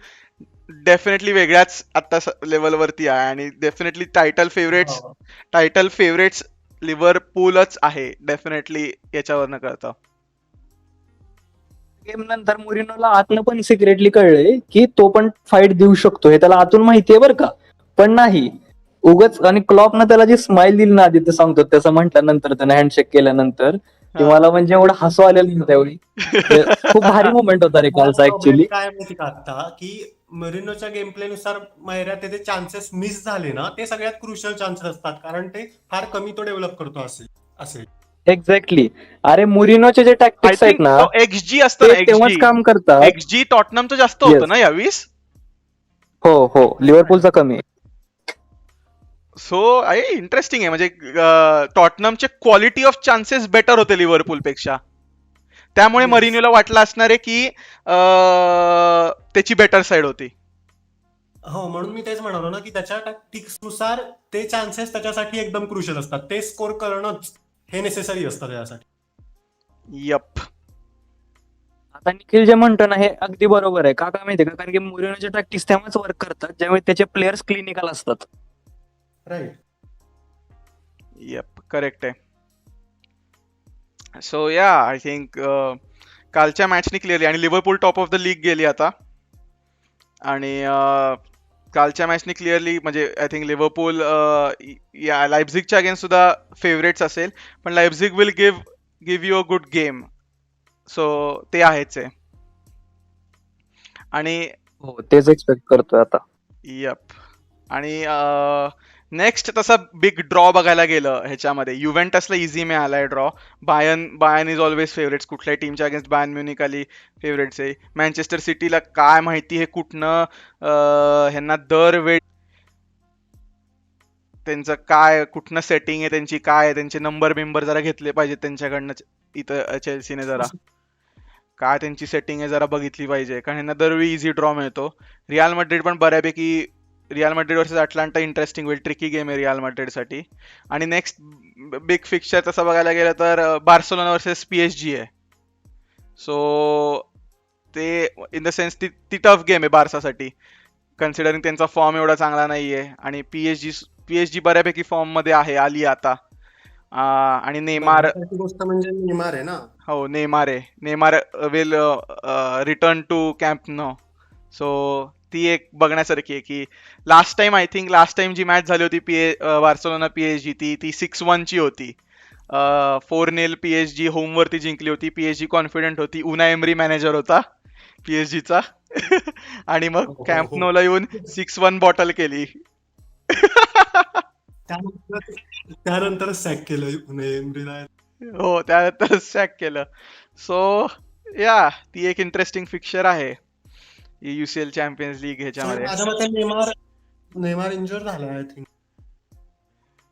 डेफिनेटली वेगळ्याच आता लेवलवरती आहे, आणि डेफिनेटली टायटल फेवरेट्स लिव्हरपूलच आहे डेफिनेटली याच्यावरनं कळतं. गेम नंतर मुरिनोला आतनं पण सिक्रेटली कळलंय की तो पण फाईट देऊ शकतो, हे त्याला आतून माहितीये बरं का, पण नाही उगच. आणि क्लॉपनं त्याला जी स्माइल दिली ना, आधी ते सांगतो त्याचं म्हटल्यानंतर, त्यानं हँडशेक केल्यानंतर, की हा. मला म्हणजे एवढं हसू आलेलं नाही त्यावेळी. ते खूप भारी मोमेंट होता रे कालचा ऍक्च्युली. काय माहिती का आता, की मरिनोच्या गेम प्ले नुसार मैऱ्या ते चान्सेस मिस झाले ना, ते सगळ्यात क्रुशियल चान्सेस असतात, कारण ते फार कमी तो डेव्हलप करतो असेल. एक्झॅक्टली. अरे मुरिनोचे जे आय टॅक्टिक्स आहेत थिंक ना, तो एक्सजी असतं ते ना, तेव्हाच काम करतात. एक्सजी टॉटनमचं जास्त होतं Yes. ना यावीस. हो हो, लिव्हरपूलचा कमी आहे. सो इंटरेस्टिंग आहे, म्हणजे टॉटनमचे क्वालिटी ऑफ चान्सेस बेटर होते लिव्हरपूल पेक्षा. त्यामुळे Yes. मरिनोला वाटलं असणार आहे की त्याची बेटर साईड होती. हो, म्हणून मी तेच म्हणालो ना, की त्याच्या टॅक्टिक्स नुसार ते चान्सेस त्याच्यासाठी एकदम क्रुशियल असतात. ते स्कोर करणंच हे नेसेसरी असतं त्याच्यासाठी. यप. आता निखिल जे म्हणतो ना, हे अगदी बरोबर आहे. का माहितीये का, कारण की मुरिनोचे टॅक्टिक्स तेव्हाच वर्क करतात ज्यामुळे त्याचे प्लेयर्स क्लिनिकल असतात. राईट. यप, करेक्ट आहे. सो या आय थिंक कालच्या मॅचनी क्लिअरली, आणि Liverpool top of the league गेली आता, आणि कालच्या मॅचनी क्लिअरली म्हणजे आय थिंक लिव्हरपूल या लायप्झिगच्या अगेन्स्ट सुद्धा फेवरेट्स असेल, पण Leipzig will give you a good game. So ते आहेच आहे. आणि हो, तेच एक्सपेक्ट करतोय आता. यप. आणि नेक्स्ट तसा बिग ड्रॉ बघायला गेलं ह्याच्यामध्ये, युव्हेंटसला इझी मिळालाय draw. Bayern is always favourites, कुठल्याही टीमच्या अगेन्स्ट बायर्न म्युनिक आली फेवरेट्स आहे. मँचेस्टर सिटीला काय माहिती हे कुठनं ह्यांना दरवेळी त्यांचं काय कुठनं सेटिंग आहे त्यांची, काय आहे त्यांचे नंबर बिंबर जरा घेतले पाहिजेत त्यांच्याकडनं इथं चेल्सीने, जरा काय त्यांची सेटिंग आहे जरा बघितली पाहिजे, कारण ह्यांना दरवेळी इझी ड्रॉ मिळतो. रियाल मॅड्रिड पण बऱ्यापैकी, Real Madrid versus Atalanta interesting होईल, ट्रिकी गेम आहे रियाल मॅड्रिडसाठी. आणि नेक्स्ट बिग फिक्चर तसं बघायला गेलं तर बार्सिलोना वर्सेस PSG आहे. सो ते इन द सेन्स ती टफ गेम आहे बार्सासाठी, कन्सिडरिंग त्यांचा फॉर्म एवढा चांगला नाहीये, आणि PSG बऱ्यापैकी फॉर्म मध्ये आली आता. आणि नेमार, बघण्यासारखी गोष्ट म्हणजे नेमार आहे ना. हो Neymar will return to camp no. So ती एक बघण्यासारखी आहे की लास्ट टाइम जी मॅच झाली होती बार्सिलोना PSG, ती 6-1 ची होती. 4-0 PSG होमवरती जिंकली होती. PSG कॉन्फिडंट होती, उनाय एमरी मॅनेजर होता PSG चा. आणि मग हो, कॅम्प हो. नोला येऊन 6-1 बॉटल केली. त्यानंतर सॅक केलं एमरीला. हो, त्यानंतर सॅक केलं. सो या ती एक इंटरेस्टिंग फिक्चर आहे UCL चॅम्पियन्स लीग ह्याच्यामध्ये. माझ्या मते नेमार इंजुअर झाला आय थिंक.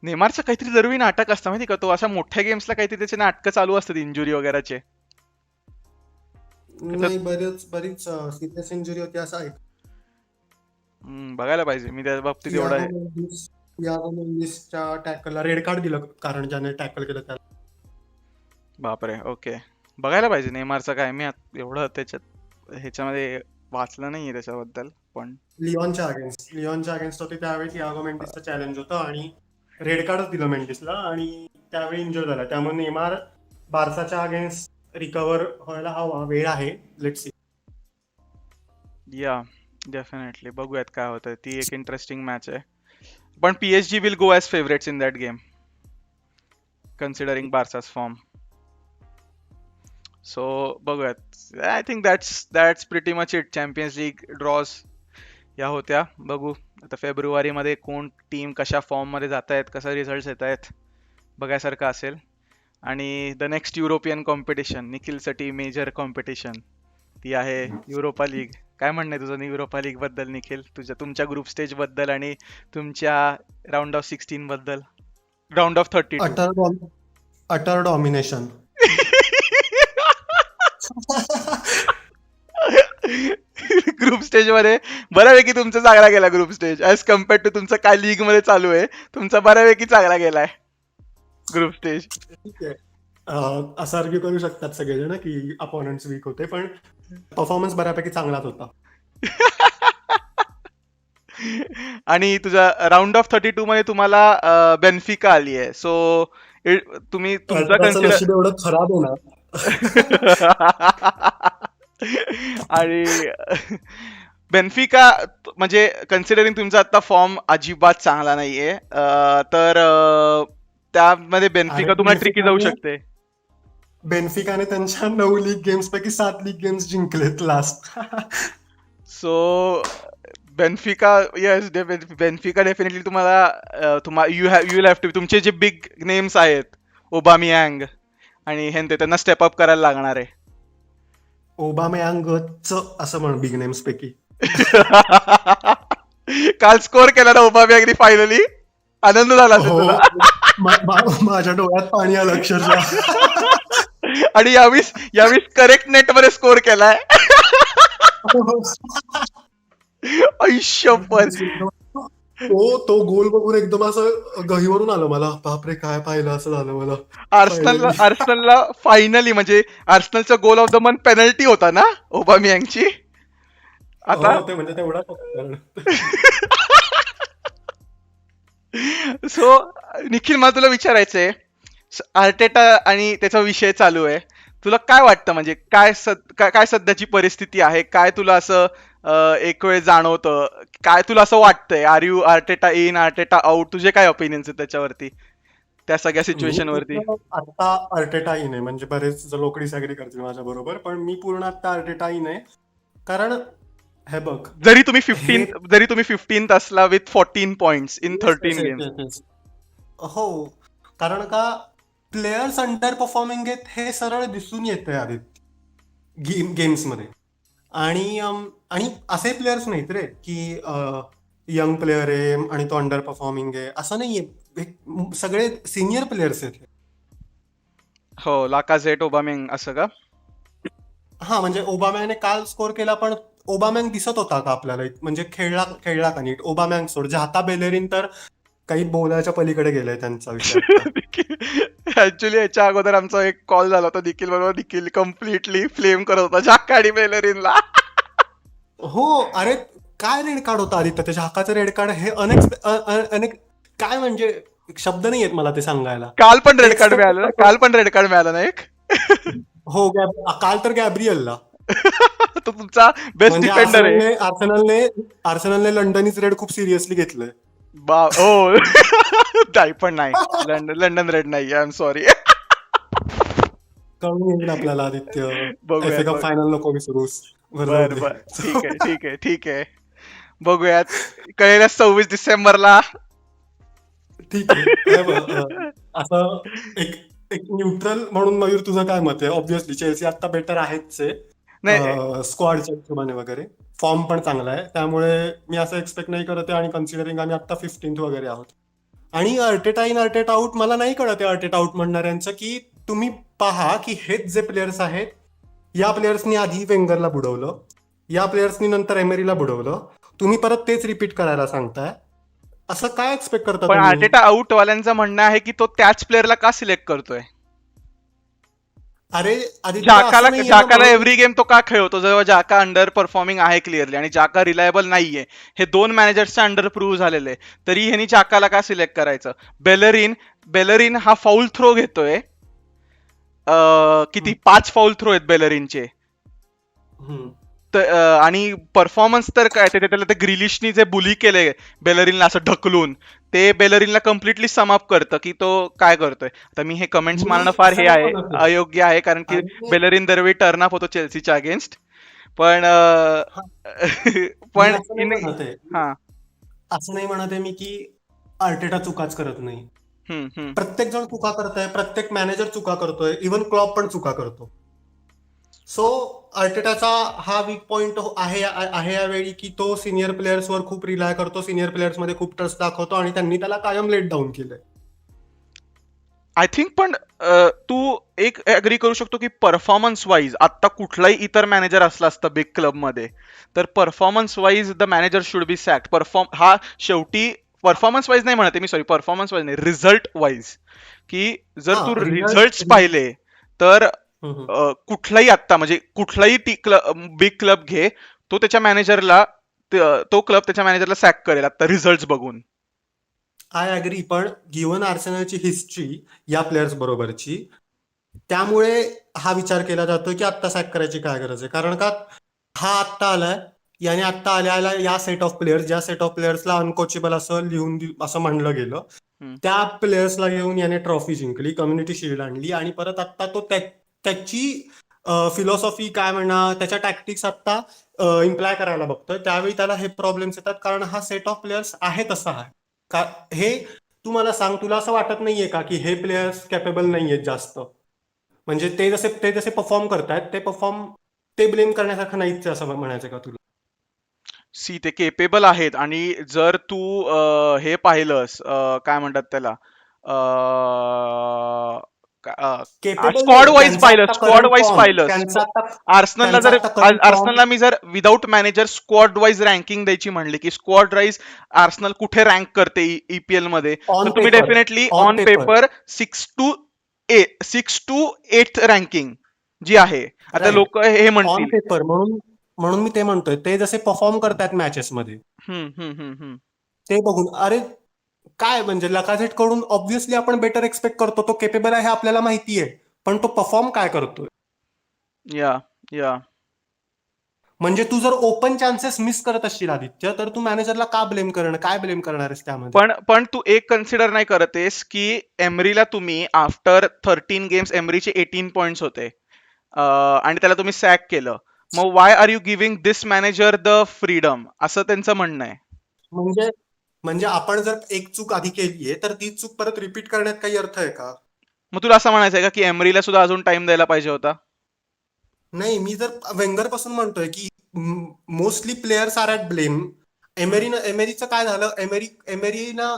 नेमारचं काहीतरी दरवेळी नाटक असतं माहिती का, तो अशा मोठ्या गेम्सला काहीतरी त्याचे नाटकं चालू असतात इंजुरी वगैरेचे. नाही, बरीच सिरियस इंजुरी होती असं आहे. बघायला पाहिजे, मी त्या बाबतीत एवढा यागो मेंडिसच्या टॅकलला रेड कार्ड दिलं, कारण ज्याने टॅकल केलं त्याला. बापरे. ओके, बघायला पाहिजे नेमारचं काय. मी एवढं ह्याच्यामध्ये वाचलं नाहीये त्याच्याबद्दल, पण लिओनच्या अगेन्स्ट होते त्यावेळी यागो मेंडिसचं चॅलेंज होतं आणि रेड कार्डच दिलं मेंडिसला, आणि त्यावेळी इंजुअर झाला. त्यामुळे नेमार बार्साच्या अगेन्स्ट रिकव्हर व्हायला हवा, वेळ आहे. Let's see. या डेफिनेटली बघूयात काय होतं. ती एक इंटरेस्टिंग मॅच आहे, पण PSG will go as favourites in that game considering Barca's form. So बघूयात. I think that's pretty much it. Champions league draws या होत्या. बघू आता फेब्रुवारीमध्ये कोण टीम कशा फॉर्ममध्ये जात आहेत, कसा रिझल्ट येत आहेत, बघायसारखं असेल. आणि द नेक्स्ट युरोपियन कॉम्पिटिशन, निखिलसाठी मेजर कॉम्पिटिशन, ती आहे युरोपा लीग. काय म्हणणं आहे तुझं युरोपा लीग बद्दल निखिल, तुमच्या ग्रुप स्टेज बद्दल आणि तुमच्या राऊंड ऑफ 16 बद्दल, round of 32? Utter domination. Group stage मध्ये बऱ्यापैकी तुमचा चांगला गेला group stage, as compared to तुमचं काय लीग मध्ये चालू आहे. तुमचा बऱ्यापैकी चांगला गेलाय ग्रुप स्टेज. ठीक आहे, असं आर्ग्यू करू शकतात सगळेजण की अपोनंट्स वीक होते, पण परफॉर्मन्स बऱ्यापैकी चांगलाच होता. आणि तुझा राऊंड ऑफ 32 मध्ये तुम्हाला बेन्फिका आली आहे. सो तुम्ही तुमचा अर्टेटाचं कन्सिडर नशीब एवढं खराब आहे ना. आणि बेन्फिका म्हणजे कन्सिडरिंग तुमचा आता फॉर्म अजिबात चांगला नाहीये, तर त्यामध्ये अरे बेन्फिका तुम्हाला ट्रिकी जाऊ बेन्फिकाने शकते. बेन्फिकाने त्यांच्या 9 लीग गेम्स पैकी 7 लीग गेम्स जिंकलेत last. So Benfica, yes, Benfica definitely तुम्हाला यू विल हॅव टू, तुमचे जे बिग नेम्स आहेत ओबामियांग आणि हे त्यांना स्टेप अप करायला लागणार आहे. ओबामेयांगच असं म्हण बिग नेम्स पैकी. काल स्कोर केला ना ओबामियांगनी फायनली, आनंद झाला असेल हो, तुला. माझ्या डोळ्यात पाणी आलं अक्षरशः. आणि यावीस करेक्ट नेट मध्ये स्कोर केलाय. आयुष्यभर तो गोल बघून एकदम असं गहीवरून आलं मला. बापरे, काय पाहिलं असं झालं मला फायनली. आर्सनलला फायनली, म्हणजे आर्सनलचा goal of the month penalty होता ना ओबामियांगची. आता हो, ते म्हणजे तेवढा कारण. सो निखिल, मला तुला विचारायचंय, आर्टेटा आणि त्याचा विषय चालू आहे, तुला काय वाटतं, म्हणजे काय सध्याची परिस्थिती आहे, काय तुला असं एक वेळ जाणवतं, काय तुला असं वाटतंय, are you Arteta in, Arteta out, तुझे काय ओपिनियन्स आहेत त्याच्यावरती, त्या सगळ्या मी सिच्युएशन वरती? पूर्ण आता अर्टेटा इन आहे. म्हणजे बरेच लोक डिसॅग्री करतील माझ्या बरोबर, पण मी पूर्ण आता अर्टेटा इन आहे. कारण हे बघ, जरी तुम्ही हे 15th असला with 14 points in yes, 13 yes, yes, games. Yes, yes. हो, कारण का प्लेयर्स अंडर परफॉर्मिंग आहेत हे सरळ दिसून येतंय आधी गेम्समध्ये. आणि असे प्लेयर्स नाहीत रे की यंग प्लेअर आहे आणि तो अंडर परफॉर्मिंग आहे, असं नाहीये. सगळे सिनियर प्लेयर्स आहेत. हो, लाकाझेट, ओबामियांग असं का? हा, म्हणजे ओबामॅंगने काल स्कोर केला, पण ओबामॅंग दिसत होता का आपल्याला? म्हणजे खेळला का नीट? ओबामॅंग सोड, जाता बेलेरिन तर काही बोलायच्या पलीकडे गेलाय त्यांचा विषय आता. ऍक्च्युली याच्या अगोदर आमचा एक कॉल झाला होता निखिल बरोबर, निखिल कम्प्लिटली फ्लेम करत होता जाका आणि बेलरिनला. हो, अरे काय रेड कार्ड होता आदित्य, त्याच्या हक्काचं रेड कार्ड हे काय म्हणजे शब्द नाही आहेत मला ते सांगायला. काल पण रेड कार्ड एक्सपेक्ट मिळालं ना, करतो. काल पण रेड कार्ड मिळाला ना एक. हो, काल तर गॅब्रियलला. तो तुमचा बेस्ट म्हणजे डिफेंडर आहे. आर्सेनलने लंडनीच रेड खूप सिरियसली घेतलंय. ओ नाही, पण नाही, लंडन रेड नाही, आय एम सॉरी. कळून येईल आपल्याला आदित्य. बघूयात FA कप फायनल नको विसरूस. बरं, जाऊ बर दे. बर, ठीक आहे, बघूयात, कळेल 26 डिसेंबरला. ठीक आहे. हे बघ, असं एक एक न्यूट्रल म्हणून मयूर तुझं काय मत आहे? ऑब्व्हियसली चेल्सी आता बेटर आहेच नाही, आहे स्क्वॉडच्या हिशोबाने वगैरे, फॉर्म पण चांगला आहे, त्यामुळे मी असं एक्सपेक्ट नाही करत आहे. आणि कन्सिडरिंग आम्ही आता 15th वगैरे आहोत. आणि अर्टेटा इन अर्टेटा आउट मला नाही कळत आहे अर्टेटा आउट म्हणणाऱ्यांचं, की तुम्ही पहा की हेच जे प्लेयर्स आहेत, या प्लेयर्सनी आधी वेंगरला बुडवलं, या प्लेयर्सनी नंतर एमेरीला बुडवलं, तुम्ही परत तेच रिपीट करायला सांगताय. असं काय एक्सपेक्ट करता पण तुम्ही? आर्टेटा आउट वाल्यांचं म्हणणं आहे की तो त्याच प्लेअरला का सिलेक्ट करतोय. अरे आदित्य, असं नाहीये ना जाकाला म्हणून. एव्हरी गेम तो का खेळवतो, जेव्हा जाका अंडर परफॉर्मिंग आहे क्लिअरली, आणि जाका रिलायबल नाहीये, हे दोन मॅनेजर्सच्या अंडर प्रूव्ह झालेले, तरी ह्यांनी जाकाला का सिलेक्ट करायचं? बेलरिन हा फाऊल थ्रो घेतोय, किती 5 फाऊल थ्रो आहेत बेलरिनचे. हम्म. आणि परफॉर्मन्स तर काय, त्याला ते ग्रिलिशनी जे बुली केले बेलरिनला असं ढकलून, ते बेलरिनला कम्प्लिटली समअप करतं की तो काय करतोय. आता मी हे कमेंट्स मी मारणं फार असं हे नाही आहे, म्हणत आहे. अयोग्य आहे, कारण की आणि बेलरिन दरवेळी टर्न अप होतो चेल्सीच्या अगेन्स्ट. पण हा, मी पण असं नाही म्हणत आहे. हा, असं नाही म्हणत आहे मी की अर्टेटा चुकाच करत नाही. हम्म. प्रत्येक जण चुका करतोय, प्रत्येक मॅनेजर चुका करतोय, इव्हन क्लॉप पण चुका करतो. सो अर्टेटाचा हा वीक पॉइंट आहे यावेळी की तो सिनियर प्लेयर्सवर खूप रिलाय करतो, सिनियर प्लेयर्समध्ये खूप ट्रस्ट दाखवतो, आणि त्यांनी त्याला कायम लेट डाऊन केलंय. आय थिंक, पण तू एक अग्री करू शकतो की परफॉर्मन्स वाईज आता कुठलाही इतर मॅनेजर असला असता बिग क्लब मध्ये, तर performance wise the manager should be sacked. हा शेवटी परफॉर्मन्स वाईज नाही म्हणते मी, सॉरी, परफॉर्मन्स वाईज नाही, रिझल्ट वाईज, की जर हा, तू रिझल्ट. रिझल्ट पाहिले तर कुठलाही आत्ता म्हणजे कुठलाही बिग क्लब घे, तो त्याच्या मॅनेजरला तो क्लब त्याच्या मॅनेजरला सॅक करेल आता रिझल्ट बघून. आय अग्री, पण गिव्हन आर्सेनलची हिस्ट्री या प्लेयर्स बरोबरची, त्यामुळे हा विचार केला जातो की आत्ता सॅक करायची काय गरज आहे. कारण का हा आत्ता आलाय, याने आत्ता आल्याला या सेट ऑफ प्लेयर्स, ज्या सेट ऑफ प्लेयर्सला अनकोचेबल असं असं म्हणलं गेलं, हम्म. त्या प्लेयर्सला घेऊन याने ट्रॉफी जिंकली, कम्युनिटी शिल्ड आणली, आणि परत आत्ता तो त्याची फिलॉसॉफी काय म्हणा, त्याच्या टॅक्टिक्स आत्ता इम्प्लाय करायला बघतोय. त्यावेळी त्याला हे प्रॉब्लेम्स येतात, कारण हा सेट ऑफ प्लेयर्स आहे तसा आहे का. हे तू मला सांग, तुला असं वाटत नाहीये का की हे प्लेयर्स कॅपेबल नाहीयेत जास्त, म्हणजे ते जसे परफॉर्म करतायत ते ब्लेम करण्यासारखं नाहीच आहे असं म्हणायचं का तुला? सी ते केपेबल आहेत, आणि जर तू हे पाहिलंस काय म्हणतात त्याला केपेबल स्क्वॉड नाही, वाईज त्यांचा पाहिलं, आता स्क्वॉड करंट वाईज फॉर्म, पाहिलं, आर्सनलला त्यांचा जर आता करंट फॉर्म. आर्सनलला मी जर without manager squad wise ranking द्यायची म्हणली की स्क्वॉड वाईज आर्सनल कुठे रँक करते ईपीएल मध्ये, तर ऑन तुम्ही paper, definitely on on paper, paper 6 to 8 ranking जी आहे. आता राईट, लोक हे ऑन म्हणतील. पेपर, म्हणून म्हणून मी ते म्हणतोय, ते जसे परफॉर्म करतात मॅचेसमध्ये, हम्म हम्म हम्म हम्म ते बघून अरे काय म्हणजे लकाझेट कडून ऑब्व्हियसली आपण बेटर एक्सपेक्ट करतो, तो केपेबल आहे हे आपल्याला माहिती आहे, पण तो परफॉर्म काय करतोय? या या म्हणजे तू जर ओपन चान्सेस मिस करत असशील आदित्य, तर तू मॅनेजरला काय ब्लेम करणार आहेस त्यामध्ये? पण तू एक कन्सिडर नाही करतेस की एमरीला तुम्ही आफ्टर 13 गेम्स एमरीचे 18 पॉइंट्स होते, आणि त्याला तुम्ही सॅक केलं. मग why are you giving this manager the freedom, असं त्यांचं म्हणणं आहे. म्हणजे म्हणजे आपण जर एक चूक आधी केलीये, तर ती चूक परत रिपीट करण्यात काही अर्थ आहे का? मग तुला असं म्हणायचं आहे का की एमरीला सुद्धा अजून टाइम द्यायला पाहिजे होता? नाही, मी जर वेंगर पासून म्हणतोय की mostly players are at blame. एमेरीचं काय झालं,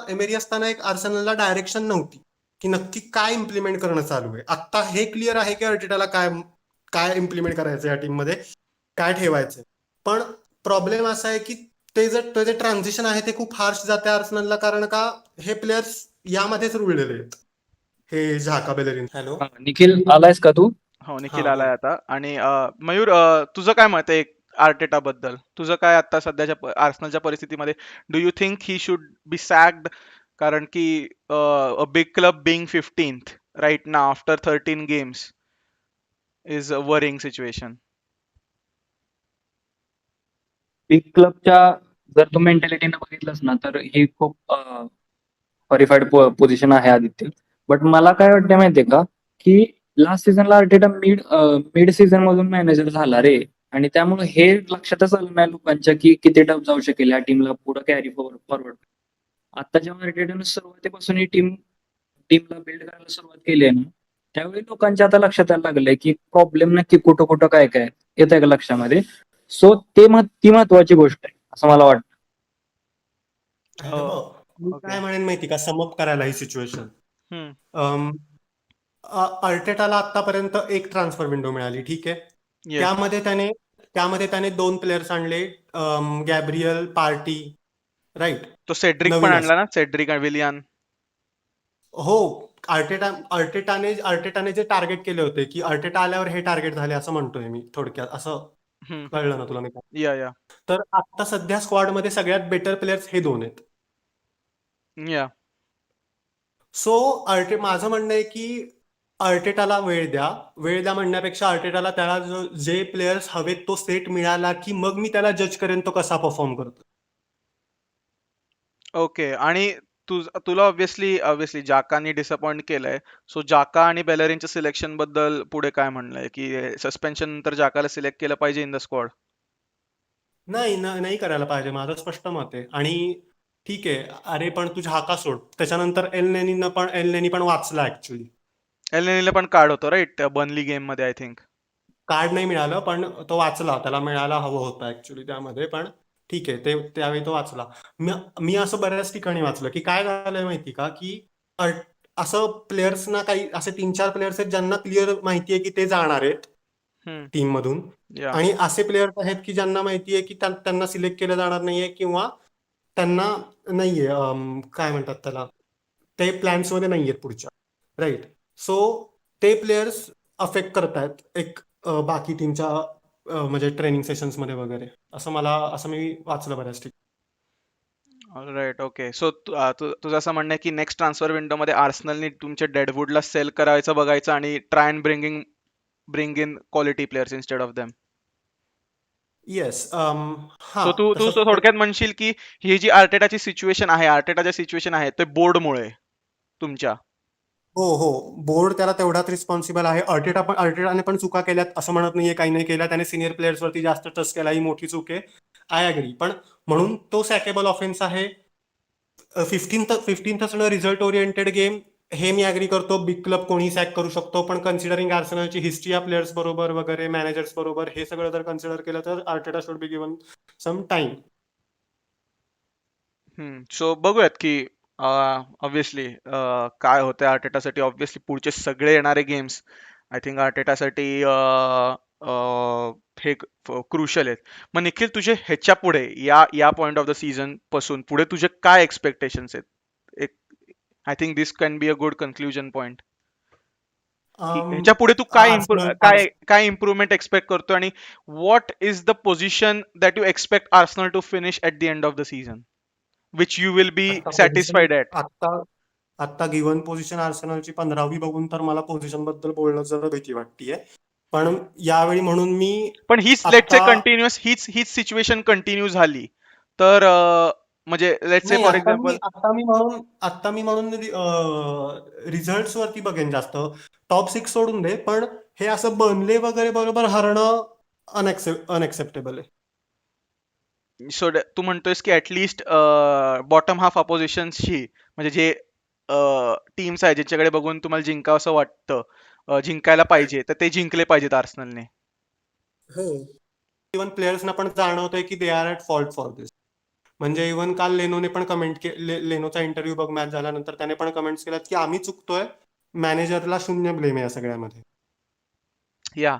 एमेरी असताना एक आर्सेनलला डायरेक्शन नव्हती की नक्की काय इम्प्लिमेंट करणं चालू आहे. आता हे क्लिअर आहे की अर्टेटाला काय काय इम्प्लिमेंट करायचं या टीम मध्ये, काय ठेवायचं. पण प्रॉब्लेम असा आहे की ते जे ट्रान्झिशन आहे ते खूप हार्श जाते आर्सेनलला, कारण का हे प्लेयर्स यामध्येच रुळलेले आहेत. हे झाका बेलेरिन. हॅलो, निखिल आलायस का तू? हो, निखिल हा बोल. आलाय आता. आणि मयूर, तुझं काय मत आहे आर्टेटा बद्दल? तुझं काय आता सध्याच्या आर्सेनलच्या परिस्थितीमध्ये, do you think he should be sacked? कारण की a big club being 15th right ना after 13 games is a worrying situation. Big क्लबच्या जर तू मेंटॅलिटीनं बघितलंस ना, तर ही खूप क्वालिफाईड पोझिशन आहे आदित्य. बट मला काय वाटतं माहितीये का, की लास्ट सीझनला अर्टेटा मिड सीझन मधून मॅनेजर झाला रे, आणि त्यामुळे हे लक्षातच आलं नाही लोकांच्या की किती टफ जाऊ शकेल या टीमला पुढे कॅरी फॉरवर्ड. आता जेव्हा अर्टेटानं सुरुवातीपासून ही टीमला बिल्ड करायला सुरुवात केली आहे ना, त्यावेळी लोकांच्या आता लक्षात यायला लागलंय की प्रॉब्लेम नक्की कुठं कुठं काय काय येत आहे का लक्षामध्ये. सो ती महत्वाची गोष्ट आहे असं मला वाटतं. हे बघ, मी ओके. काय म्हणेन माहिती का, समअप करायला ही सिच्युएशन. हम्म. अर्टेटाला आतापर्यंत एक ट्रान्सफर विंडो मिळाली, ठीक आहे. येस. त्यामध्ये त्याने 2 प्लेयर्स आणले, गॅब्रियल पार्टी, राईट, तो सेड्रिक पण नवीन आणला असं. ना, सेड्रिक आणि विलियन. हो, अर्टेटाने जे टार्गेट केले होते की अर्टेटा आल्यावर हे टार्गेट झाले असं म्हणतोय मी थोडक्यात, असं कळलं ना तुला मी काय? या या तर आता सध्या स्क्वॉडमध्ये सगळ्यात बेटर प्लेयर्स हे 2 आहेत. या सो माझं म्हणणं आहे की अर्टेटाला वेळ द्या म्हणण्यापेक्षा अर्टेटाला त्याला जे प्लेयर्स हवेत तो सेट मिळाला की मग मी त्याला जज करेन तो कसा परफॉर्म करतो. ओके. आणि तुला ऑब्व्हियसली जाकानी डिसअपॉइंट केलंय. सो जाका आणि बेलरिनच्या सिलेक्शन बद्दल पुढे काय म्हणणं आहे, की सस्पेन्शन नंतर जाकाला सिलेक्ट केलं पाहिजे इन द स्क्वॉड? नाही करायला पाहिजे, माझं स्पष्ट मत आहे. आणि ठीक आहे, अरे पण तू झाका सोड, त्याच्यानंतर एल नेनी पण वाचला ऍक्च्युली. एलनेनीला पण कार्ड होतो राईट बर्नली गेम मध्ये, आय थिंक. कार्ड नाही मिळालं, पण तो वाचला, त्याला मिळायला हवं होतं ऍक्च्युली त्यामध्ये, पण ठीक आहे, त्यावेळी तो वाचला. मी असं बऱ्याच ठिकाणी वाचलं की काय झालंय माहिती का, की असं प्लेयर्सना काही असे 3-4 प्लेयर्स आहेत ज्यांना क्लिअर माहितीये की ते जाणार आहेत टीम मधून, या आणि असे प्लेयर्स आहेत की ज्यांना माहितीये की त्यांना सिलेक्ट केलं जाणार नाहीये, किंवा त्यांना नाहीये काय म्हणतात त्याला, ते प्लॅन्स मध्ये नाहीयेत पुढच्या, राईट. सो ते प्लेयर्स अफेक्ट करतायत एक बाकी टीमच्या म्हणजे ट्रेनिंग सेशन्समध्ये वगैरे असं मी वाचलं बऱ्याच ठिकाणी. Right, okay. सो तुझं असं म्हणणं आहे की नेक्स्ट ट्रान्सफर विंडोमध्ये आर्सेनलने तुमच्या डेडवूडला सेल करायचं बघायचं आणि try and bring in quality players instead of them. Yes. So तू तू तसं थोडक्यात म्हणशील की ही जी आर्टेटाची सिच्युएशन आहे ते बोर्डमुळे तुमच्या. हो, हो. बोर्ड त्याला तेवढाच रिस्पॉन्सिबल आहे. अर्टेटाने पण चुका केल्यात असं म्हणत नाहीये, काही नाही केल्या. त्याने सिनियर प्लेयर्सवरती जास्त ट्रस्ट केला, ही मोठी चूक आहे. I agree. पण म्हणून तो सॅकेबल ऑफेन्स आहे. 15th असणं रिझल्ट ओरिएंटेड गेम, हे मी अग्री करतो. बिग क्लब कोणी सॅक करू शकतो. पण कन्सिडरिंग आर्सेनलची हिस्ट्री या प्लेयर्स बरोबर वगैरे, मॅनेजर्स बरोबर, हे सगळं जर कन्सिडर केलं तर Arteta should be given some time. So बघूयात की ऑब्व्हियसली काय होतंय आर्टेटासाठी. ऑब्व्हियसली पुढचे सगळे येणारे गेम्स आय थिंक आर्टेटासाठी हे क्रुशल आहेत. मग निखिल, तुझे ह्याच्या पुढे या पॉइंट ऑफ द सीझन पासून पुढे तुझे काय एक्सपेक्टेशन्स आहेत? एक I think this can be a good conclusion point. ह्याच्या पुढे तू काय इम्प्रूव्हमेंट एक्सपेक्ट करतो आणि what is the position that you expect Arsenal to finish at the end of the season which you will be satisfied at? आता given position आर्सेनलची 15वी बघून तर मला पोझिशन बद्दल बोलणं जरा भीती वाटतीये. पण यावेळी म्हणून मी पण हीच लेट्स से कंटिन्युअस हीच सिच्युएशन कंटिन्यू झाली तर म्हणजे लेट्स से नाही, फॉर एक्झाम्पल आता मी म्हणून रिझल्ट वरती बघेन जास्त. टॉप 6 सोडून दे, पण हे असं बनले वगैरे बरोबर हरणं अनएक्सेप्टेबल आहे. सो तू म्हणतोयस की ऍटलिस्ट बॉटम हाफ अपोजिशनशी म्हणजे जे टीम्स आहेत ज्यांच्याकडे बघून तुम्हाला जिंकावं असं वाटतं, जिंकायला पाहिजे, तर ते जिंकले पाहिजेत आर्सेनलने. हो. इव्हन प्लेयर्सना पण जाणवतंय की they are at fault for this. म्हणजे इव्हन काल लेनोने पण लेनोचा इंटरव्ह्यू बघ मॅच झाल्यानंतर त्याने पण कमेंट्स केल्यात की आम्ही चुकतोय, मॅनेजरला शून्य ब्लेम आहे या सगळ्यामध्ये. या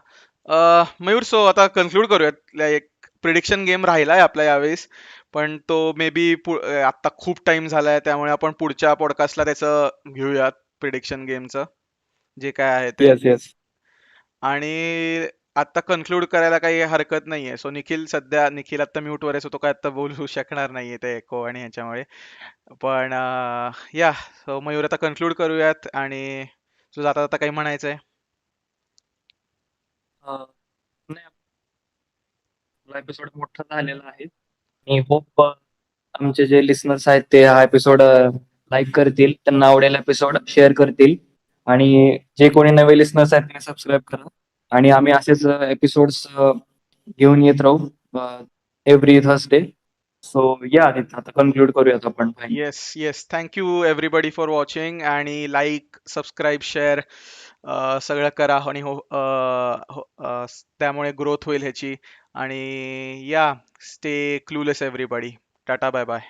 मयूर, सो आता कन्क्लूड करूयात. एक प्रिडिक्शन गेम राहिलाय आपला यावेळेस, पण तो मे बी आता खूप टाइम झालाय, त्यामुळे आपण पुढच्या पॉडकास्टला त्याचं घेऊयात प्रिडिक्शन गेमचं जे काय आहे ते. Yes yes. आणि आता कन्क्लूड करायला काही हरकत नाहीये. सो निखिल आता म्यूटवर आहे, सो तो काय आता बोलू शकणार नाहीये ते एको आणि ह्याच्यामुळे. पण या सो मयूर, आता कन्क्लूड करूयात आणि तुझं आता काही म्हणायचंय? नाही, आपला एपिसोड मोठा झालेला आहे. मी होप आमचे जे लिसनर्स आहेत ते हा एपिसोड लाईक करतील, त्यांना आवडेल एपिसोड, शेअर करतील. आणि जे कोणी नवे लिसनर्स आहेत त्यांनी सबस्क्राईब करा. आणि आम्ही असेच एपिसोड्स घेऊन येत राहू एव्हरी थर्सडे. सो या आता कन्क्लूड करूयात आपण. Yes, thank you everybody for watching. आणि लाईक, सबस्क्राईब, शेअर सगळं करा. आणि त्यामुळे ग्रोथ होईल ह्याची. आणि या stay clueless everybody. Tata, bye bye.